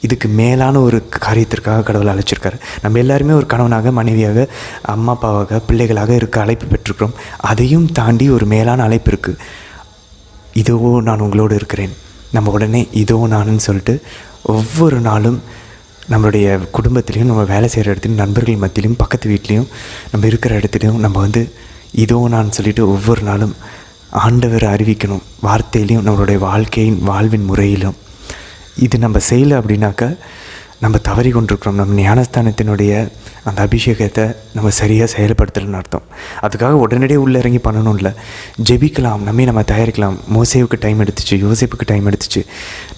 Speaker 1: இதுக்கு மேலான ஒரு காரியத்திற்காக கடவுள் அழைச்சிருக்காரு. நம்ம எல்லாருமே ஒரு கணவனாக, மனைவியாக, அம்மா அப்பாவாக, பிள்ளைகளாக இருக்க அழைப்பு பெற்றிருக்கிறோம். அதையும் தாண்டி ஒரு மேலான அழைப்பு இருக்குது. இதோ நான் உங்களோடு இருக்கிறேன். நம்ம உடனே இதோ நானுன்னு சொல்லிட்டு ஒவ்வொரு நாளும் நம்மளுடைய குடும்பத்துலேயும், நம்ம வேலை செய்கிற இடத்துலையும், நண்பர்கள் மத்தியிலையும், பக்கத்து வீட்லேயும், நம்ம இருக்கிற இடத்துலையும் நம்ம இதோ நான் சொல்லிவிட்டு ஒவ்வொரு நாளும் ஆண்டவரை அறிவிக்கணும். வார்த்தையிலையும், நம்மளுடைய வாழ்வின் முறையிலும். இது நம்ம செய்யலை அப்படின்னாக்கா நம்ம தவறி கொண்டிருக்கிறோம். நம்ம ஞானஸ்தானத்தினுடைய அந்த அபிஷேகத்தை நம்ம சரியாக செயல்படுத்தலைன்னு அர்த்தம். அதுக்காக உடனடியே உள்ளே இறங்கி பண்ணணும் இல்லை, ஜெபிக்கலாம், நம்ம தயாரிக்கலாம். மோசேவுக்கு டைம் எடுத்துச்சு, யோசேப்புக்கு டைம் எடுத்துச்சு.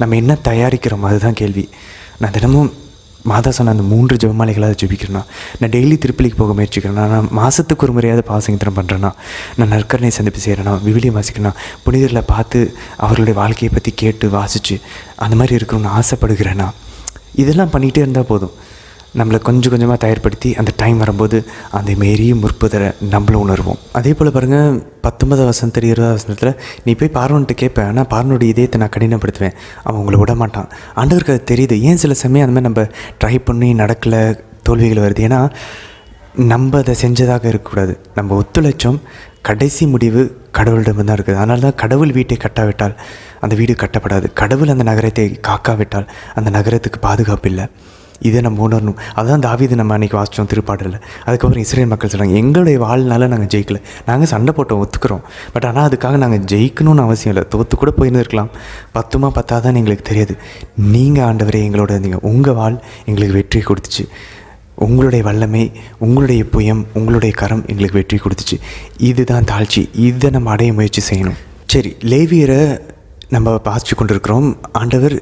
Speaker 1: நம்ம என்ன தயாரிக்கிறோம் அதுதான் கேள்வி. நான் தினமும் மாதா சொன்ன அந்த 3 ஜெபமாலைகளாக ஜெபிக்கிறேன்னா, நான் டெய்லி திருப்பலிக்கு போக முயற்சிக்கிறேன்னா, நான் மாதத்துக்கு ஒரு முறையாவது பாவசங்கீர்த்தனம் பண்ணுறேன்னா, நான் நற்கரணை சந்திப்பு செய்கிறேன்னா, விவிலியம் வாசிக்கிறேன்னா, புனிதர்களை பார்த்து அவர்களுடைய வாழ்க்கையை பற்றி கேட்டு வாசித்து அந்த மாதிரி இருக்கணும்னு ஆசைப்படுகிறேன்னா, இதெல்லாம் பண்ணிகிட்டே இருந்தால் போதும், நம்மளை கொஞ்சம் கொஞ்சமாக தயார்படுத்தி அந்த டைம் வரும்போது அந்த மாரி முற்புதரை நம்மளும் உணர்வோம். அதே போல் பாருங்கள், 19 வசனத்தில் 20 வசனத்தில் நீ போய் பார்வன்ட்டு கேட்பேன், ஆனால் பார்வனுடைய இதயத்தை நான் கடினப்படுத்துவேன், அவன் உங்களை விட மாட்டான். ஆண்டவருக்கு அது தெரியுது. ஏன் சில சமயம் அந்த மாதிரி நம்ம ட்ரை பண்ணி நடக்கலை, தோல்விகள் வருது? ஏன்னா நம்ம அதை செஞ்சதாக இருக்கக்கூடாது. நம்ம ஒத்துழைச்சோம், கடைசி முடிவு கடவுளிடம் தான் இருக்குது. அதனால தான் கடவுள் வீட்டை கட்டாவிட்டால் அந்த வீடு கட்டப்படாது, கடவுள் அந்த நகரத்தை காக்காவிட்டால் அந்த நகரத்துக்கு பாதுகாப்பு இல்லை. இதை நம்ம உணரணும். அதுதான் தாவீது நம்ம அன்றைக்கி வாசித்தோம் திருப்பாடலில். அதுக்கப்புறம் இஸ்ரேல் மக்கள் சொல்கிறாங்க, எங்களுடைய வாழ்நாளில் நாங்கள் ஜெயிக்கலை, நாங்கள் சண்டை போட்டோம், ஒத்துக்கிறோம், பட் ஆனால் அதுக்காக நாங்கள் ஜெயிக்கணும்னு அவசியம் இல்லை, தோற்று கூட போயிருந்துருக்கலாம், 10 10 எங்களுக்கு தெரியாது. நீங்கள் ஆண்டவரே எங்களோட இருந்தீங்க, உங்கள் வாழ் எங்களுக்கு வெற்றி கொடுத்துச்சு, உங்களுடைய வல்லமை, உங்களுடைய புயம், உங்களுடைய கரம் எங்களுக்கு வெற்றி கொடுத்துச்சு. இதுதான் தாழ்ச்சி. இதை நம்ம அடைய முயற்சி செய்யணும். சரி, லேவியரை நம்ம வாசித்து கொண்டிருக்கிறோம். ஆண்டவர்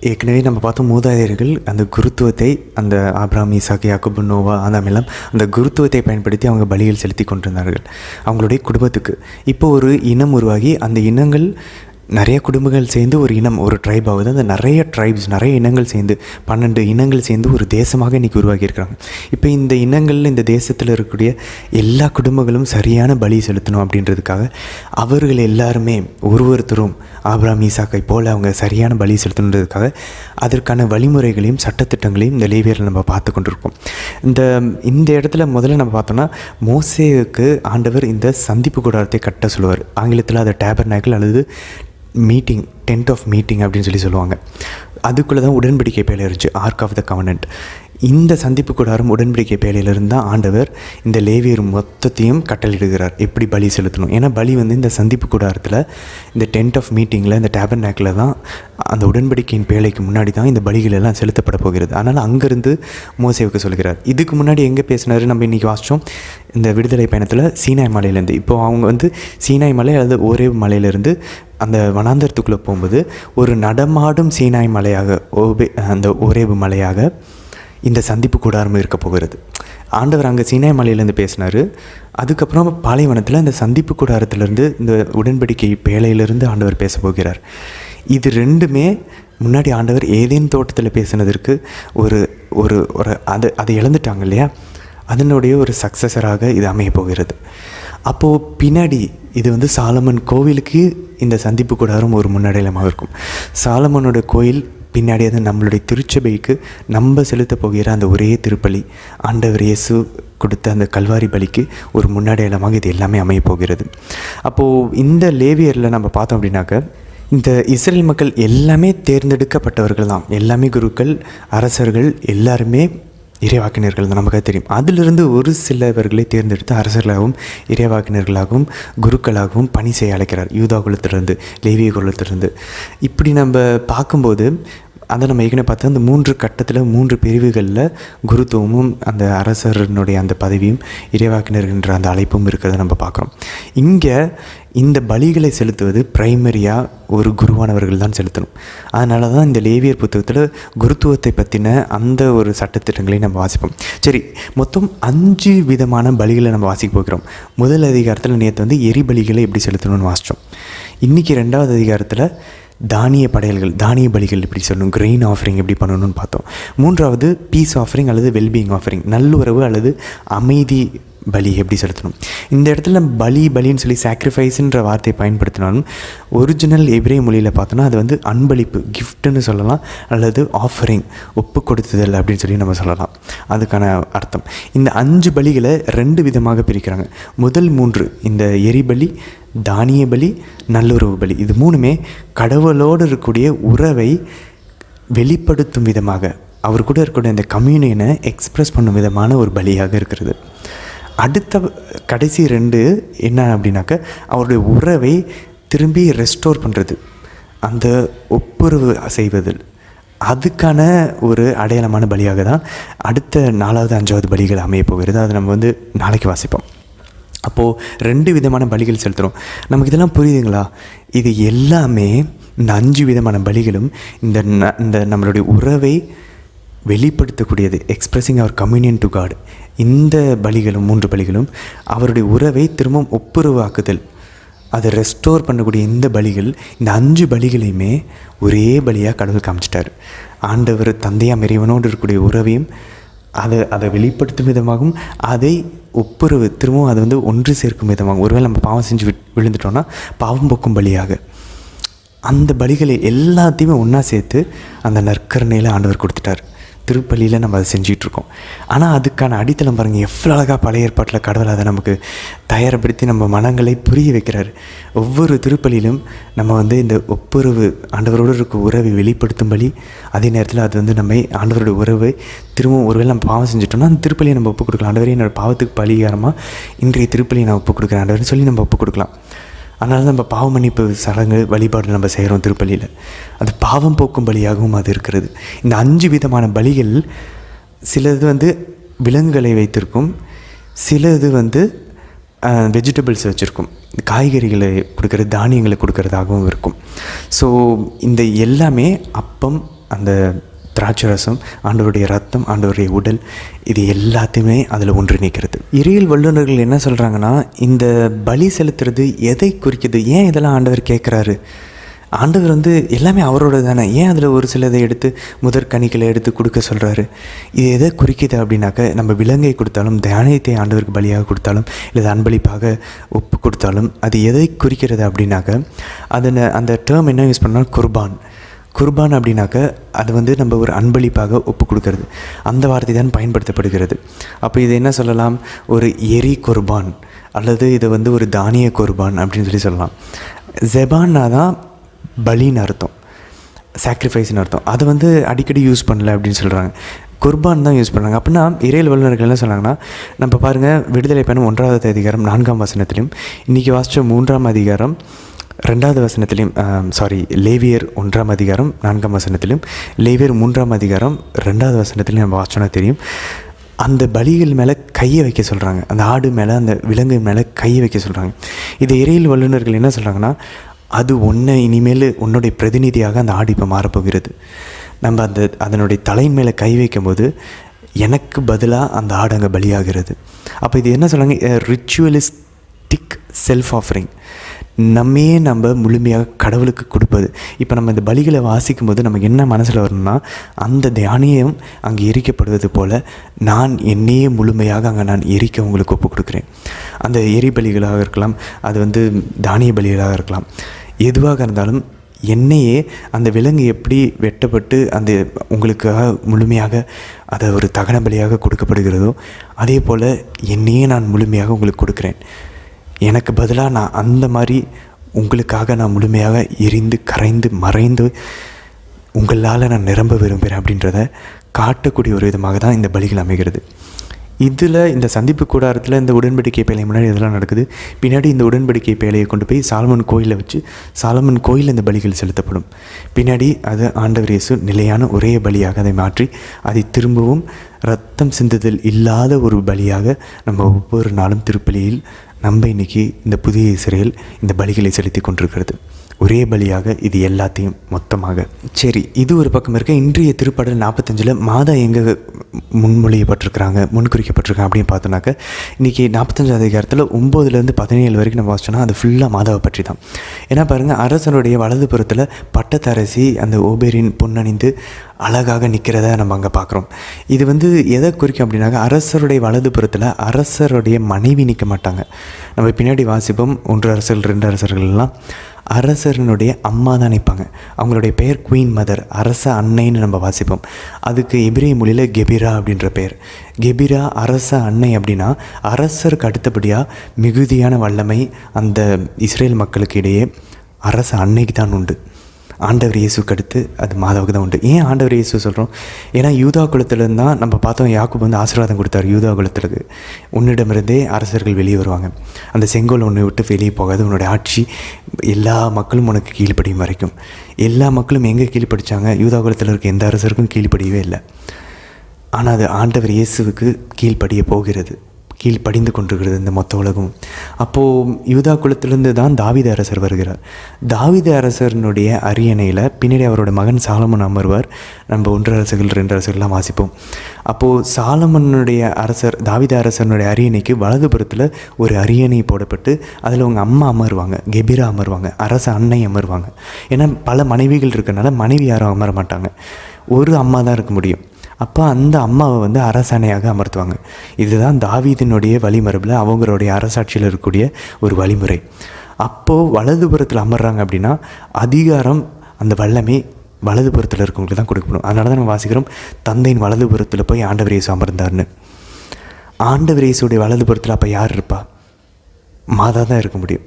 Speaker 1: ஏற்கனவே நம்ம பார்த்தோம், மூதாதையர்கள் அந்த குருத்துவத்தை, அந்த ஆபிரகாம், ஈசாக்கு, யாக்கோபு, நோவா, ஆதாமெல்லாம் அந்த குருத்துவத்தை பயன்படுத்தி அவங்க பலிகள் செலுத்தி கொண்டிருந்தார்கள் அவங்களுடைய குடும்பத்துக்கு. இப்போ ஒரு இனம் உருவாகி அந்த இனங்கள் நிறைய குடும்பங்கள் சேர்ந்து ஒரு இனம், ஒரு ட்ரைப் ஆகுது. அந்த நிறைய ட்ரைப்ஸ், நிறைய இனங்கள் சேர்ந்து 12 இனங்கள் சேர்ந்து ஒரு தேசமாக இன்றைக்கி உருவாக்கியிருக்கிறாங்க. இப்போ இந்த இனங்களில், இந்த தேசத்தில் இருக்கக்கூடிய எல்லா குடும்பங்களும் சரியான பலி செலுத்தணும் அப்படின்றதுக்காக அவர்கள் எல்லாருமே ஒருத்தரும் ஆபிரகாம், ஈசாக்கை போல் அவங்க சரியான பலி செலுத்தணுன்றதுக்காக அதற்கான வழிமுறைகளையும் சட்டத்திட்டங்களையும் இந்த லேவியரில் நம்ம பார்த்து கொண்டிருக்கோம். இந்த இடத்துல முதல்ல நம்ம பார்த்தோம்னா, மோசேவுக்கு ஆண்டவர் இந்த சந்திப்பு கூடாரத்தை கட்ட சொல்லுவார். ஆங்கிலத்தில் அதை டேபர்நாக்கிள் அல்லது மீட்டிங், டென்ட் ஆஃப் மீட்டிங் அப்படின்னு சொல்லுவாங்க. அதுக்குள்ளே தான் உடன்படிக்கை பேழை இருந்துச்சு, ஆர்க் ஆஃப் த கவனன்ட். இந்த சந்திப்பு கூடாரம் உடன்படிக்கை பேழையிலிருந்து தான் ஆண்டவர் இந்த லேவியர் மொத்தத்தையும் கட்டளிடுகிறார், எப்படி பலி செலுத்தணும். ஏன்னா பலி இந்த சந்திப்பு கூடாரத்தில், இந்த டென்ட் ஆஃப் மீட்டிங்கில், இந்த டேபர்நாக்கில் தான், அந்த உடன்படிக்கையின் பேழைக்கு முன்னாடி தான் இந்த பலிகள் எல்லாம் செலுத்தப்பட போகிறது. அதனால் அங்கேருந்து மோசேவுக்கு சொல்கிறார். இதுக்கு முன்னாடி எங்கே பேசினார் நம்ம இன்றைக்கி வாசித்தோம், இந்த விடுதலை பயணத்தில் சீனாய் மலையிலேருந்து. இப்போது அவங்க சீனாய் மலை அல்லது ஓரேப் மலையிலேருந்து அந்த வனாந்தரத்துக்குள்ளே போகும்போது ஒரு நடமாடும் சீனாய் மலையாக, அந்த ஓரேபு மலையாக இந்த சந்திப்பு கூடாரம் இருக்க போகிறது. ஆண்டவர் அங்கே சீனாய் மலையிலேருந்து பேசினார். அதுக்கப்புறம் பாலைவனத்தில் இந்த சந்திப்பு கூடாரத்திலேருந்து, இந்த உடன்படிக்கை பேழையிலிருந்து ஆண்டவர் பேச போகிறார். இது ரெண்டுமே முன்னாடி ஆண்டவர் ஏதேன் தோட்டத்தில் பேசினதற்கு ஒரு ஒரு ஒரு அதை இழந்துட்டாங்க இல்லையா, அதனுடைய ஒரு சக்ஸஸராக இது அமைய போகிறது. அப்போது பின்னாடி இது சாலமன் கோவிலுக்கு இந்த சந்திப்பு கூடாரம் ஒரு முன்னடையாளமாக இருக்கும். சாலமனோட கோயில் பின்னாடி அது நம்மளுடைய திருச்சபைக்கு நம்ம செலுத்த போகிற அந்த ஒரே திருப்பலி, ஆண்டவர் இயேசு கொடுத்த அந்த கல்வாரி பலிக்கு ஒரு முன்னடையாளமாக இது எல்லாமே அமைய போகிறது. அப்போது இந்த லேவியரில் நம்ம பார்த்தோம் அப்படின்னாக்க, இந்த இஸ்ரேல் மக்கள் எல்லாமே தேர்ந்தெடுக்கப்பட்டவர்கள் தான், எல்லாமே குருக்கள், அரசர்கள், எல்லாருமே இறைவாக்கினர்கள் தான், நமக்கு தெரியும். அதிலிருந்து ஒரு சிலவர்களை தேர்ந்தெடுத்து அரசர்களாகவும் இறைவாக்கினர்களாகவும் குருக்களாகவும் பணி செய்ய அழைக்கிறார். யூதா குலத்திலிருந்து, லேவிய குலத்திலிருந்து. இப்படி நம்ம பார்க்கும்போது அதை நம்ம ஏற்கனவே பார்த்தா அந்த 3 கட்டத்தில் 3 பிரிவுகளில் குருத்துவமும் அந்த அரசனுடைய அந்த பதவியும் இறைவாக்கினர்கின்ற அந்த அழைப்பும் இருக்கிறத நம்ம பார்க்குறோம். இங்கே இந்த பலிகளை செலுத்துவது பிரைமரியாக ஒரு குருவானவர்கள் தான் செலுத்தணும். அதனால தான் இந்த லேவியர் புத்தகத்தில் குருத்துவத்தை பற்றின அந்த ஒரு சட்டத்திட்டங்களையும் நம்ம வாசிப்போம். சரி, மொத்தம் 5 விதமான பலிகளை நம்ம வாசிக்க போகிறோம். முதல் அதிகாரத்தில் நேற்று எரிபலிகளை எப்படி செலுத்தணும்னு வாசித்தோம். இன்றைக்கி 2வது அதிகாரத்தில் தானிய படையல்கள், தானிய பலிகள் எப்படி சொல்லணும், கிரெயின் ஆஃபரிங் எப்படி பண்ணணும்னு பார்த்தோம். 3வது பீஸ் ஆஃபரிங் அல்லது வெல்பீயிங் ஆஃபரிங், நல்லுறவு அல்லது அமைதி பலி எப்படி செலுத்தணும். இந்த இடத்துல பலின்னு சொல்லி சாக்ரிஃபைஸ்ன்ற வார்த்தையை பயன்படுத்தினாலும் ஒரிஜினல் எபிரேய மொழியில் பார்த்தோன்னா அது அன்பளிப்பு, கிஃப்ட்டுன்னு சொல்லலாம், அல்லது ஆஃபரிங், ஒப்பு கொடுத்துதல் அப்படின்னு சொல்லி நம்ம சொல்லலாம். அதுக்கான அர்த்தம். இந்த 5 பலிகளை 2 விதமாக பிரிக்கிறாங்க. முதல் 3, இந்த எரிபலி, தானிய பலி, நல்லுறவு பலி, இது 3மே கடவுளோடு இருக்கக்கூடிய உறவை வெளிப்படுத்தும் விதமாக, அவர் கூட இருக்கக்கூடிய அந்த கம்யூனியனை எக்ஸ்ப்ரெஸ் பண்ணும் விதமான ஒரு பலியாக இருக்கிறது. அடுத்த கடைசி 2 என்ன அப்படின்னாக்க, அவருடைய உறவை திரும்பி ரெஸ்டோர் பண்ணுறது, அந்த ஒப்புரவு செய்வதில், அதுக்கான ஒரு அடையாளமான பலியாக தான் அடுத்த 4வது 5வது பலிகள் அமைய போகிறது. அதை நம்ம நாளைக்கு வாசிப்போம். அப்போது 2 விதமான பலிகள் செலுத்துகிறோம். நமக்கு இதெல்லாம் புரியுதுங்களா? இது எல்லாமே, இந்த 5 விதமான பலிகளும் இந்த நம்மளுடைய உறவை வெளிப்படுத்தக்கூடியது, expressing our communion to God. இந்த பலிகளும் 3 பலிகளும் அவருடைய உறவை திரும்பவும் ஒப்புரவாக்குதல், அதை ரெஸ்டோர் பண்ணக்கூடிய இந்த பலிகள், இந்த 5 பலிகளையுமே ஒரே பலியாக கடவுள் காமிச்சிட்டார். ஆண்டவர் தந்தையாம் இறைவனோடு இருக்கக்கூடிய உறவையும் அதை வெளிப்படுத்தும் விதமாகவும், அதை ஒப்புரவு திரும்பவும் அதை வந்து ஒன்று சேர்க்கும் விதமாகவும், ஒருவேளை நம்ம பாவம் செஞ்சு விழுந்துட்டோன்னா பாவம் போக்கும் பலியாக அந்த பலிகளை எல்லாத்தையுமே ஒன்றா சேர்த்து அந்த நற்கருணையில் ஆண்டவர் கொடுத்துட்டார். திருப்பலியில் நம்ம அதை செஞ்சிகிட்ருக்கோம். ஆனால் அதுக்கான அடித்தளம் பாருங்கள், எவ்வளோ அழகாக பழைய ஏற்பாட்டில் கடவுள் அதை நமக்கு தயார்படுத்தி நம்ம மனங்களை புரிய வைக்கிறார். ஒவ்வொரு திருப்பலியிலும் நம்ம வந்து இந்த ஒப்புரவு, ஆண்டவரோடு இருக்க உறவை வெளிப்படுத்தும்படி, அதே நேரத்தில் அது வந்து நம்ம ஆண்டவரோட உறவை திரும்பவும் ஒருவேளை நம்ம பாவம் செஞ்சுட்டோம்னா அந்த திருப்பலியை நம்ம ஒப்புக் கொடுக்கலாம். ஆண்டவரே, என்னோடய பாவத்துக்கு பலிகாரமாக இன்றைய திருப்பலியை நான் ஒப்புக் கொடுக்குறேன் ஆண்டவர்னு சொல்லி நம்ம ஒப்புக் கொடுக்கலாம். அதனால நம்ம பாவ மன்னிப்பு சடங்கு வழிபாடு நம்ம செய்கிறோம் திருப்பலியில். அது பாவம் போக்கும் பலியாகவும் அது இருக்கிறது. இந்த 5 விதமான பலிகள், சிலது வந்து விலங்குகளை வைத்திருக்கும், சிலது வந்து வெஜிடபிள்ஸ் வச்சுருக்கும், காய்கறிகளை கொடுக்கறது, தானியங்களை கொடுக்கறதாகவும் இருக்கும். ஸோ இந்த எல்லாமே அப்பம், அந்த திராட்சை ரசம், ஆண்டவருடைய ரத்தம், ஆண்டவருடைய உடல், இது எல்லாத்தையுமே அதில் ஒன்றிணைக்கிறது. இறையியல் வல்லுநர்கள் என்ன சொல்கிறாங்கன்னா, இந்த பலி செலுத்துறது எதை குறிக்குது, ஏன் இதெல்லாம் ஆண்டவர் கேட்குறாரு? ஆண்டவர் வந்து எல்லாமே அவரோட தானே, ஏன் அதில் ஒரு சிலதை எடுத்து முதற்கனிகளை எடுத்து கொடுக்க சொல்கிறாரு? இது எதை குறிக்குது அப்படின்னாக்க, நம்ம விலங்கை கொடுத்தாலும், தானியத்தை ஆண்டவருக்கு பலியாக கொடுத்தாலும், இல்லை அன்பளிப்பாக ஒப்பு கொடுத்தாலும், அது எதை குறிக்கிறது அப்படின்னாக்க, அந்த டேர்ம் என்ன யூஸ் பண்ணால் குர்பான் அப்படின்னாக்க அது வந்து நம்ம ஒரு அன்பளிப்பாக ஒப்பு கொடுக்கறது, அந்த வார்த்தை தான் பயன்படுத்தப்படுகிறது. அப்போ இது என்ன சொல்லலாம், ஒரு எரி குர்பான் அல்லது இதை வந்து ஒரு தானிய குர்பான் அப்படின்னு சொல்லலாம். ஜெபான்னா தான் பலின்னு அர்த்தம், சாக்ரிஃபைஸ்னு அர்த்தம். அதை வந்து அடிக்கடி யூஸ் பண்ணல அப்படின்னு சொல்கிறாங்க, குர்பான் தான் யூஸ் பண்ணுறாங்க. அப்படின்னா இறையியல் வல்லுநர்கள் என்ன சொன்னாங்கன்னா, நம்ம பாருங்கள், விடுதலை பயணம் 1வது அதிகாரம் 4ஆம் வசனத்திலையும், இன்றைக்கி வாசித்த 3ஆம் அதிகாரம் 2வது வசனத்திலையும், லேவியர் 1ஆம் அதிகாரம் 4ஆம் வசனத்திலும், லேவியர் 3ஆம் அதிகாரம் 2வது வசனத்திலையும் நம்ம வாசனா தெரியும், அந்த பலிகள் மேலே கையை வைக்க சொல்கிறாங்க. அந்த ஆடு மேலே, அந்த விலங்கு மேலே கையை வைக்க சொல்கிறாங்க. இது இறையியல் வல்லுநர்கள் என்ன சொல்கிறாங்கன்னா, அது இனிமேல் உன்னுடைய பிரதிநிதியாக அந்த ஆடு இப்போ மாறப்போகிறது. நம்ம அதனுடைய தலையின் மேலே கை வைக்கும்போது எனக்கு பதிலாக அந்த ஆடு அங்கே பலியாகிறது. அப்போ இது என்ன சொல்கிறாங்க, ரிச்சுவலிஸ்டிக் செல்ஃப் ஆஃபரிங், நம்ம முழுமையாக கடவுளுக்கு கொடுப்பது. இப்போ நம்ம இந்த பலிகளை வாசிக்கும் போது நமக்கு என்ன மனசில் வரணும்னா, அந்த தானியம் அங்கே எரிக்கப்படுவது போல் நான் என்னையே முழுமையாக அங்கே நான் எரிக்க உங்களுக்கு ஒப்பு கொடுக்குறேன். அந்த எரி பலிகளாக இருக்கலாம், அது வந்து தானிய பலிகளாக இருக்கலாம், எதுவாக இருந்தாலும் என்னையே அந்த விலங்கு எப்படி வெட்டப்பட்டு அந்த உங்களுக்காக முழுமையாக அதை ஒரு தகன பலியாக கொடுக்கப்படுகிறதோ, அதே போல் என்னையே நான் முழுமையாக உங்களுக்கு கொடுக்குறேன். எனக்கு பதிலாக நான் அந்த மாதிரி உங்களுக்காக நான் முழுமையாக எரிந்து கரைந்து மறைந்து உங்களால் நான் நிரம்ப விரும்புகிறேன் அப்படின்றத காட்டக்கூடிய ஒரு விதமாக தான் இந்த பலிகள் அமைகிறது. இதில் இந்த சந்திப்பு கூடாரத்தில் இந்த உடன்படிக்கை பேழை முன்னாடி இதெல்லாம் நடக்குது. பின்னாடி இந்த உடன்படிக்கை பேழையை கொண்டு போய் சாலமன் கோயிலில் வச்சு சாலமன் கோயிலில் இந்த பலிகள் செலுத்தப்படும். பின்னாடி அது ஆண்டவர் இயேசு நிலையான ஒரே பலியாக அதை மாற்றி அதை திரும்பவும் ரத்தம் சிந்துதல் இல்லாத ஒரு பலியாக நம்ம ஒவ்வொரு நாளும் திருப்பலியில் நம்ம இன்றைக்கி இந்த புதிய இஸ்ரேல் இந்த பலிகளை செலுத்தி கொண்டிருக்கிறது. ஒரே பலியாக இது எல்லாத்தையும் மொத்தமாக. சரி, இது ஒரு பக்கம் இருக்க. இன்றைய திருப்பாடல் 45 மாதா எங்கே முன்மொழியப்பட்டிருக்கிறாங்க, முன்குறிக்கப்பட்டிருக்காங்க அப்படின்னு பார்த்தோன்னாக்க, இன்றைக்கி 45 அதிகாரத்தில் 9லேருந்து 17 வரைக்கும் நம்ம வாசிச்சோன்னா அது ஃபுல்லாக மாதாவை பற்றி தான். ஏன்னா பாருங்கள், அரசனுடைய வலது புறத்தில் பட்டத்தரசி அந்த ஓபேரின் பொன்னணிந்து அழகாக நிற்கிறத நம்ம அங்கே பார்க்குறோம். இது வந்து எதை குறிக்கும் அப்படின்னாக்க, அரசருடைய வலது புறத்தில் அரசருடைய மனைவி நிற்க மாட்டாங்க. நம்ம பின்னாடி வாசிப்போம், 1 அரசர்கள் 2 அரசர்கள்லாம் அரசனுடைய அம்மா தான் நிற்பாங்க. அவங்களுடைய பெயர் குயின் மதர், அரச அன்னைன்னு நம்ம வாசிப்போம். அதுக்கு எபிரேய மொழியில் கெபிரா அப்படின்ற பெயர். கெபிரா அரச அன்னை அப்படின்னா அரசருக்கு அடுத்தபடியாக மிகுதியான வல்லமை அந்த இஸ்ரேல் மக்களுக்கு இடையே அரச அன்னைக்கு தான் உண்டு. ஆண்டவர் இயேசுக்கு அடுத்து அது மாதாவுக்கு தான் உண்டு. ஏன் ஆண்டவர் இயேசு சொல்கிறோம்? ஏன்னா யூதா குலத்துலேருந்து தான் நம்ம பார்த்தோம், யாக்கோபு வந்து ஆசீர்வாதம் கொடுத்தார் யூதா குலத்துக்கு. உன்னிடமிருந்தே அரசர்கள் வெளியே வருவாங்க, அந்த செங்கோல் உன்னை விட்டு வெளியே போகாது, உன்னுடைய ஆட்சி எல்லா மக்களும் உனக்கு கீழ்ப்படியும் வரைக்கும். எல்லா மக்களும் எங்கே கீழ்ப்படிச்சாங்க? யூதா குலத்தில் இருக்க எந்த அரசருக்கும் கீழ்ப்படியவே இல்லை. ஆனால் அது ஆண்டவர் இயேசுவுக்கு கீழ்ப்படிய போகிறது. கீழ் படிந்து கொண்டிருக்கிறது இந்த மொத்த உலகம். அப்போது யூதா குலத்திலிருந்து தான் தாவீது அரசர் வருகிறார். தாவீது அரசனுடைய அரியணையில் பின்னாடி அவரோட மகன் சாலமன் அமர்வார். நம்ம 1 அரசர்கள் 2 அரசர்கள்லாம் வாசிப்போம். அப்போது சாலமனுடைய அரசர் தாவீது அரசனுடைய அரியணைக்கு வலதுபுறத்தில் ஒரு அரியணை போடப்பட்டு அதில் அவங்க அம்மா அமர்வாங்க, கெபிரா அமர்வாங்க, அரச அன்னை அமர்வாங்க. ஏன்னா பல மனைவிகள் இருக்கனால மனைவி யாரும் அமர மாட்டாங்க, ஒரு அம்மா தான் இருக்க முடியும். அப்போ அந்த அம்மாவை வந்து அரசனையாக அமர்த்துவாங்க. இதுதான் தாவீதினுடைய வழிமரபில் அவங்களுடைய அரசாட்சியில் இருக்கக்கூடிய ஒரு வழிமுறை. அப்போது வலதுபுறத்தில் அமர்றாங்க அப்படின்னா அதிகாரம், அந்த வல்லமை வலதுபுறத்தில் இருக்கவங்களுக்கு தான் கொடுக்கணும். அதனால தான் நம்ம வாசிக்கிறோம், தந்தையின் வலதுபுறத்தில் போய் ஆண்டவர் இயேசு அமர்ந்தார்னு. ஆண்டவர் இயேசுடைய வலதுபுறத்தில் அப்போ யார் இருப்பா? மாதா தான் இருக்க முடியும்.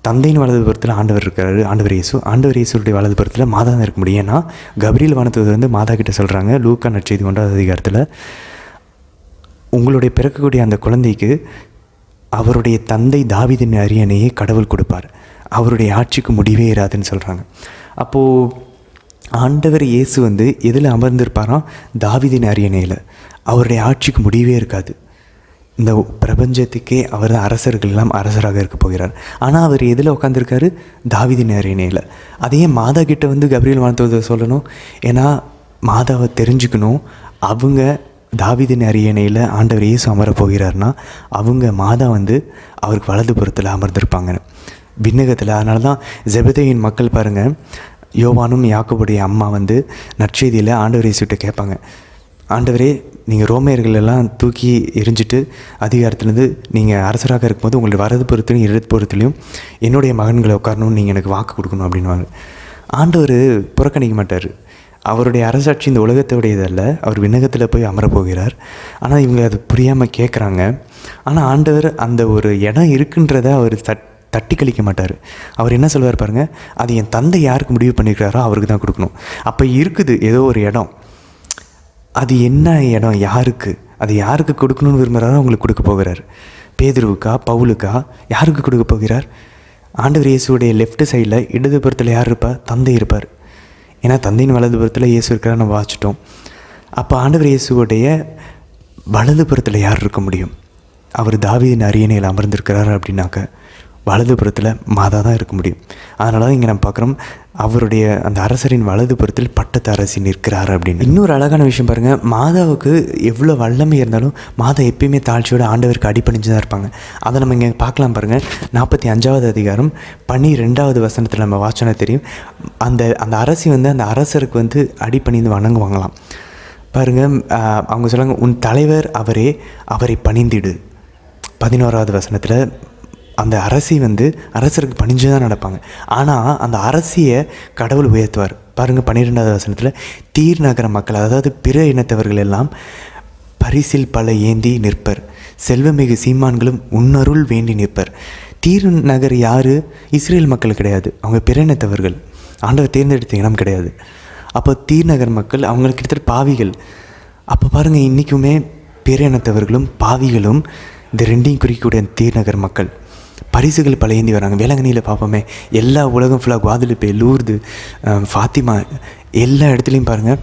Speaker 1: தந்தையின் வலதுபுறத்தில் ஆண்டவர் இருக்காரு, ஆண்டவர் இயேசு. ஆண்டவர் இயேசுடைய வலதுபுறத்தில் மாதா தான் இருக்க முடியும். ஏன்னா கப்ரியேல் வானதூதர் வந்து மாதா கிட்ட சொல்கிறாங்க, லூக்கா நற்செய்தி 1ஆம் அதிகாரத்தில், உங்களுடைய பிறக்கக்கூடிய அந்த குழந்தைக்கு அவருடைய தந்தை தாவீதின் அரியணையை கடவுள் கொடுப்பார், அவருடைய ஆட்சிக்கு முடிவே இராதுன்னு சொல்கிறாங்க. அப்போது ஆண்டவர் இயேசு வந்து எதில் அமர்ந்திருப்பாராம்? தாவீதின் அரியணையில். அவருடைய ஆட்சிக்கு முடிவே இருக்காது. இந்த பிரபஞ்சத்துக்கே அவர் தான் அரசர்கள் எல்லாம் அரசராக இருக்க போகிறார். ஆனால் அவர் எதில் உட்காந்துருக்காரு? தாவீதின் அரியணையில். அதையே மாதா கிட்ட வந்து கப்ரியேல் வானதூதர் சொல்லணும். ஏன்னா மாதாவை தெரிஞ்சுக்கணும், அவங்க தாவீதின் அரியணையில் ஆண்டவர் இயேசு அமரப் போகிறார்னா அவங்க மாதா வந்து அவருக்கு வலதுபுறத்தில் அமர்ந்திருப்பாங்கன்னு விண்ணகத்தில். அதனால தான் ஜெபதேயின் மக்கள் பாருங்கள், யோவானும் யாக்கோபுடைய அம்மா வந்து நற்செய்தியில் ஆண்டவர் இயேசுகிட்ட கேட்பாங்க, ஆண்டவரே நீங்கள் ரோமையர்கள் எல்லாம் தூக்கி எரிஞ்சிட்டு அதிகாரத்துலேருந்து நீங்கள் அரசராக இருக்கும்போது உங்களுடைய வலதுபுறத்திலையும் இடதுபுறத்துலையும் என்னுடைய மகன்களை உட்காரணும்னு நீங்கள் எனக்கு வாக்கு கொடுக்கணும் அப்படின்வாங்க. ஆண்டவர் புறக்கணிக்க மாட்டார். அவருடைய அரசாட்சி இந்த உலகத்தோடையதல்ல, அவர் விண்ணகத்தில் போய் அமரப்போகிறார். ஆனால் இவங்க அது புரியாமல் கேட்குறாங்க. ஆனால் ஆண்டவர் அந்த ஒரு இடம் இருக்குன்றதை அவர் தட்டி கழிக்க மாட்டார். அவர் என்ன சொல்வார் பாருங்கள், அது என் தந்தை யாருக்கு முடிவு பண்ணியிருக்கிறாரோ அவருக்கு தான் கொடுக்கணும். அப்போ இருக்குது ஏதோ ஒரு இடம், அது என்ன இடம், யாருக்கு, அது யாருக்கு கொடுக்கணும்னு விரும்புகிறாரோ அவங்களுக்கு கொடுக்க போகிறார். பேதுருவுக்கா பவுலுக்கா யாருக்கு கொடுக்க போகிறார்? ஆண்டவர் இயேசுடைய லெஃப்ட் சைடில் இடதுபுறத்தில் யார் இருப்பார்? தந்தை இருப்பார். ஏன்னா தந்தையின் வலதுபுறத்தில் இயேசு இருக்கிறார், நம்ம வாசிட்டோம். அப்போ ஆண்டவர் இயேசுடைய வலதுபுறத்தில் யார் இருக்க முடியும்? அவர் தாவீதின் அரியணையில் அமர்ந்திருக்கிறார் அப்படின்னாக்க வலதுபுறத்தில் மாதா தான் இருக்க முடியும். அதனால தான் இங்கே நம்ம பார்க்குறோம், அவருடைய அந்த அரசரின் வலதுபுறத்தில் பட்டத்து அரசி நிற்கிறார் அப்படின்னு. இன்னொரு அழகான விஷயம் பாருங்கள், மாதாவுக்கு எவ்வளோ வல்லமை இருந்தாலும் மாதா எப்பயுமே தாழ்ச்சியோட ஆண்டவருக்கு அடிபணிஞ்சு தான் இருப்பாங்க. அதை நம்ம இங்கே பார்க்கலாம் பாருங்கள். 45ஆவது அதிகாரம் 12வது வசனத்தில் நம்ம வாசனை தெரியும். அந்த அரசி வந்து அந்த அரசருக்கு வந்து அடிபணிந்து வணங்குவாங்களாம். பாருங்கள், அவங்க சொல்லுவாங்க, உன் தலைவர் அவரை பணிந்திடு. 11வது வசனத்தில் அந்த அரசி வந்து அரசருக்கு பணிஞ்சு தான் நடப்பாங்க. ஆனால் அந்த அரசியை கடவுள் உயர்த்துவார். பாருங்கள் 12வது வசனத்தில், தீர் நகர மக்கள், அதாவது பிற இனத்தவர்கள் எல்லாம் பரிசில் பல ஏந்தி நிற்பர், செல்வமிகு சீமான்களும் உன்னருள் வேண்டி நிற்பர். தீர் நகர் யார்? இஸ்ரேல் மக்கள் கிடையாது, அவங்க பிற இனத்தவர்கள், ஆண்டவர் தேர்ந்தெடுத்த இனம் கிடையாது. அப்போ தீர் நகர் மக்கள் அவங்களுக்கு கிட்டத்தட்ட பாவிகள். அப்போ பாருங்கள், இன்றைக்குமே பிற இனத்தவர்களும் பாவிகளும் இந்த ரெண்டையும் குறிக்கக்கூடிய தீர்நகர் மக்கள் பரிசுகள் பல ஏந்தி வராங்க. வேளாங்கண்ணியில் பார்ப்போமே, எல்லா உலகம் ஃபுல்லாக குவாதலுப்பே, லூர்து, ஃபாத்திமா, எல்லா இடத்துலையும் பாருங்கள்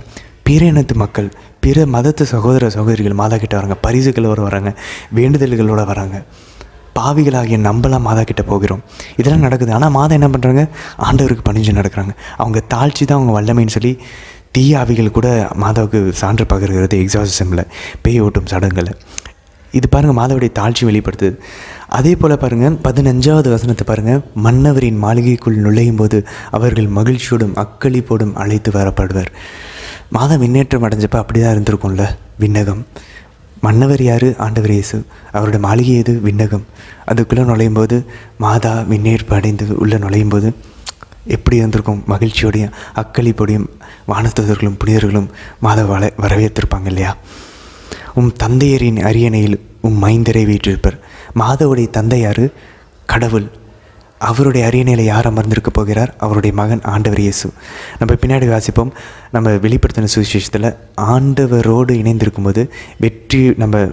Speaker 1: பிற இனத்து மக்கள், பிற மதத்து சகோதர சகோதரிகள் மாதா கிட்ட வராங்க, பரிசுகளோடு வராங்க, வேண்டுதல்களோடு வராங்க. பாவிகளாகிய நம்மளாம் மாதா கிட்ட போகிறோம். இதெல்லாம் நடக்குது. ஆனால் மாதா என்ன பண்ணுறாங்க? ஆண்டவருக்கு பணிஞ்சு நடக்கிறாங்க. அவங்க தாழ்ச்சி தான் அவங்க வல்லமைன்னு சொல்லி தீய ஆவிகள் கூட மாதாவுக்கு சான்று பகிர்கிறது. எக்ஸாசிசமில் பேய் ஓட்டும் சடங்குகளை இது பாருங்கள், மாதாவுடைய தாழ்ச்சி வெளிப்படுத்துது. அதே போல் பாருங்கள் 15வது வசனத்தை பாருங்கள், மன்னவரின் மாளிகைக்குள் நுழையும் போது அவர்கள் மகிழ்ச்சியோடும் அக்களிப்போடும் அழைத்து வரப்படுவர். மாதா விண்ணேற்றம் அடைஞ்சப்போ அப்படி தான் இருந்திருக்கும்ல விண்ணகம். மன்னவர் யார்? ஆண்டவர் இயேசு. அவருடைய மாளிகை எது? விண்ணகம். அதுக்குள்ளே நுழையும் போது மாதா விண்ணேற்பு அடைந்து உள்ளே நுழையும் போது எப்படி இருந்திருக்கும்? மகிழ்ச்சியோடையும் அக்களிப்போடையும் வானதூதர்களும் புனிதர்களும் மாதா வரவேற்றிருப்பாங்க இல்லையா? உம் தந்தையரின் அரியணையில் உம் மைந்தரை வீற்றிருப்பர். மாதாவுடைய தந்தை யார்? கடவுள். அவருடைய அரியணையில் யார் அமர்ந்திருக்க போகிறார்? அவருடைய மகன் ஆண்டவர் இயேசு. நம்ம பின்னாடி வாசிப்போம். நம்ம வெளிப்படுத்தின சுவிசேஷத்தில் ஆண்டவரோடு இணைந்திருக்கும் போது வெற்றி, நம்ம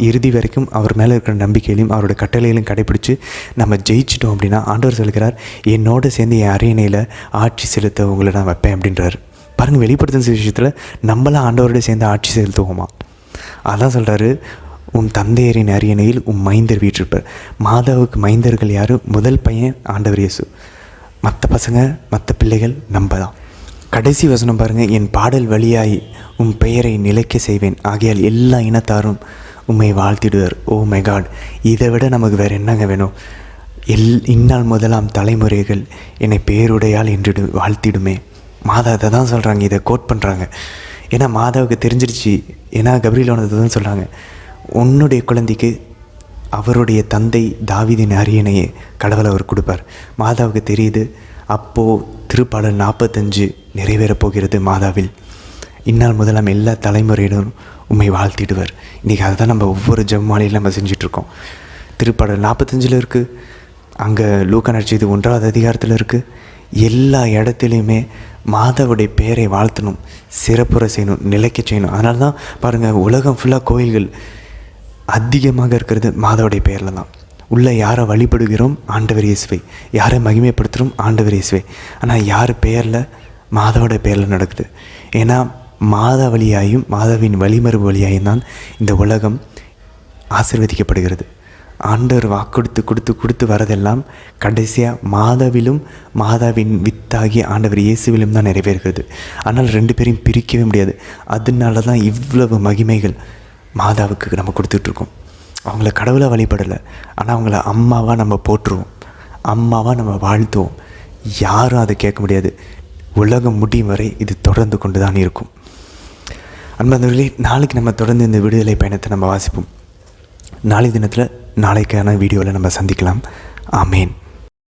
Speaker 1: இறுதி வரைக்கும் அவர் மேலே இருக்கிற நம்பிக்கையிலையும் அவருடைய கட்டளைகளையும் கடைபிடிச்சு நம்ம ஜெயிச்சிட்டோம் அப்படின்னா ஆண்டவர் சொல்கிறார், என்னோடு சேர்ந்து என் அரியணையில் ஆட்சி செலுத்த உங்களை நான் வைப்பேன் அப்படின்றார். பாருங்கள், வெளிப்படுத்தின சுவிசேஷத்தில் நம்மளாம் ஆண்டவரோடு சேர்ந்து ஆட்சி செலுத்துவோமா? அதான் சொல்கிறாரு, உன் தந்தையரின் அரியணையில் உன் மைந்தர் வீற்றிருப்பார். மாதாவுக்கு மைந்தர்கள் யார்? முதல் பையன் ஆண்டவர் இயேசு. மற்ற பசங்க மற்ற பிள்ளைகள் நம்ம தான். கடைசி வசனம் பாருங்கள், என் பாடல் வழியாய் உன் பெயரை நிலைக்க செய்வேன், ஆகையால் எல்லா இனத்தாரும் உம்மை வாழ்த்திடுவார். ஓ மை காட், இதை விட நமக்கு வேறு என்னங்க வேணும்? இந்நாள் முதலாம் தலைமுறைகள் என்னை பேருடையால் என்று வாழ்த்திடுமே. மாதா அதை தான் சொல்கிறாங்க, இதை கோட் பண்ணுறாங்க. ஏன்னா மாதாவுக்கு தெரிஞ்சிருச்சு, ஏன்னா கப்ரியேல் வந்தது தான் சொல்கிறாங்க, உன்னுடைய குழந்தைக்கு அவருடைய தந்தை தாவீதின் அரியணையை கடவுள் அவர் கொடுப்பார். மாதாவுக்கு தெரியுது. அப்போது திருப்பாடல் 45 நிறைவேறப் போகிறது மாதாவில். இந்நாள் முதலாம் எல்லா தலைமுறையினரும் உம்மை வாழ்த்திடுவர். இன்றைக்கி அதை தான் நம்ம ஒவ்வொரு ஜெபமாலையிலும் நம்ம செஞ்சிட்ருக்கோம். திருப்பாடல் 45 இருக்குது, அங்கே லூக்கா நற்செய்தி 1ஆவது அதிகாரத்தில் இருக்குது. எல்லா இடத்துலையுமே மாதாவுடைய பெயரை வாழ்த்தணும், சிறப்புற செய்யணும், நிலைக்க செய்யணும். அதனால தான் பாருங்கள், உலகம் ஃபுல்லாக கோயில்கள் அதிகமாக இருக்கிறது மாதாவுடைய பெயரில் தான். உள்ளே யாரை வழிபடுகிறோம்? ஆண்டவர் இயேசுவை. யாரை மகிமைப்படுத்துகிறோம்? ஆண்டவர் இயேசுவை. ஆனால் யார் பெயரில்? மாதாவோட பெயரில் நடக்குது. ஏன்னா மாதா வழியாயும் மாதாவின் வழிமரபு வழியாயும் தான் இந்த உலகம் ஆசீர்வதிக்கப்படுகிறது. ஆண்டவர் வாக்கு கொடுத்து வரதெல்லாம் கடைசியாக மாதாவிலும் மாதாவின் வித்தாகிய ஆண்டவர் இயேசுவிலும் தான் நிறைவேறுகிறது. ஆனால் 2 பேரையும் பிரிக்கவே முடியாது. அதனால தான் இவ்வளவு மகிமைகள் மாதாவுக்கு நம்ம கொடுத்துட்ருக்கோம். அவங்கள கடவுளை வழிபடலை, ஆனால் அவங்கள அம்மாவாக நம்ம போற்றுவோம், அம்மாவாக நம்ம வாழ்த்துவோம். யாரும் அதை கேட்க முடியாது. உலகம் முடியும் வரை இது தொடர்ந்து கொண்டு தான் இருக்கும். அன்பர்களே, நாளைக்கு நம்ம தொடர்ந்து இந்த விடுதலை பயணத்தை நம்ம வாசிப்போம். நாளை தினத்தில் நாளைக்கான வீடியோவில் நம்ம சந்திக்கலாம். ஆமேன்.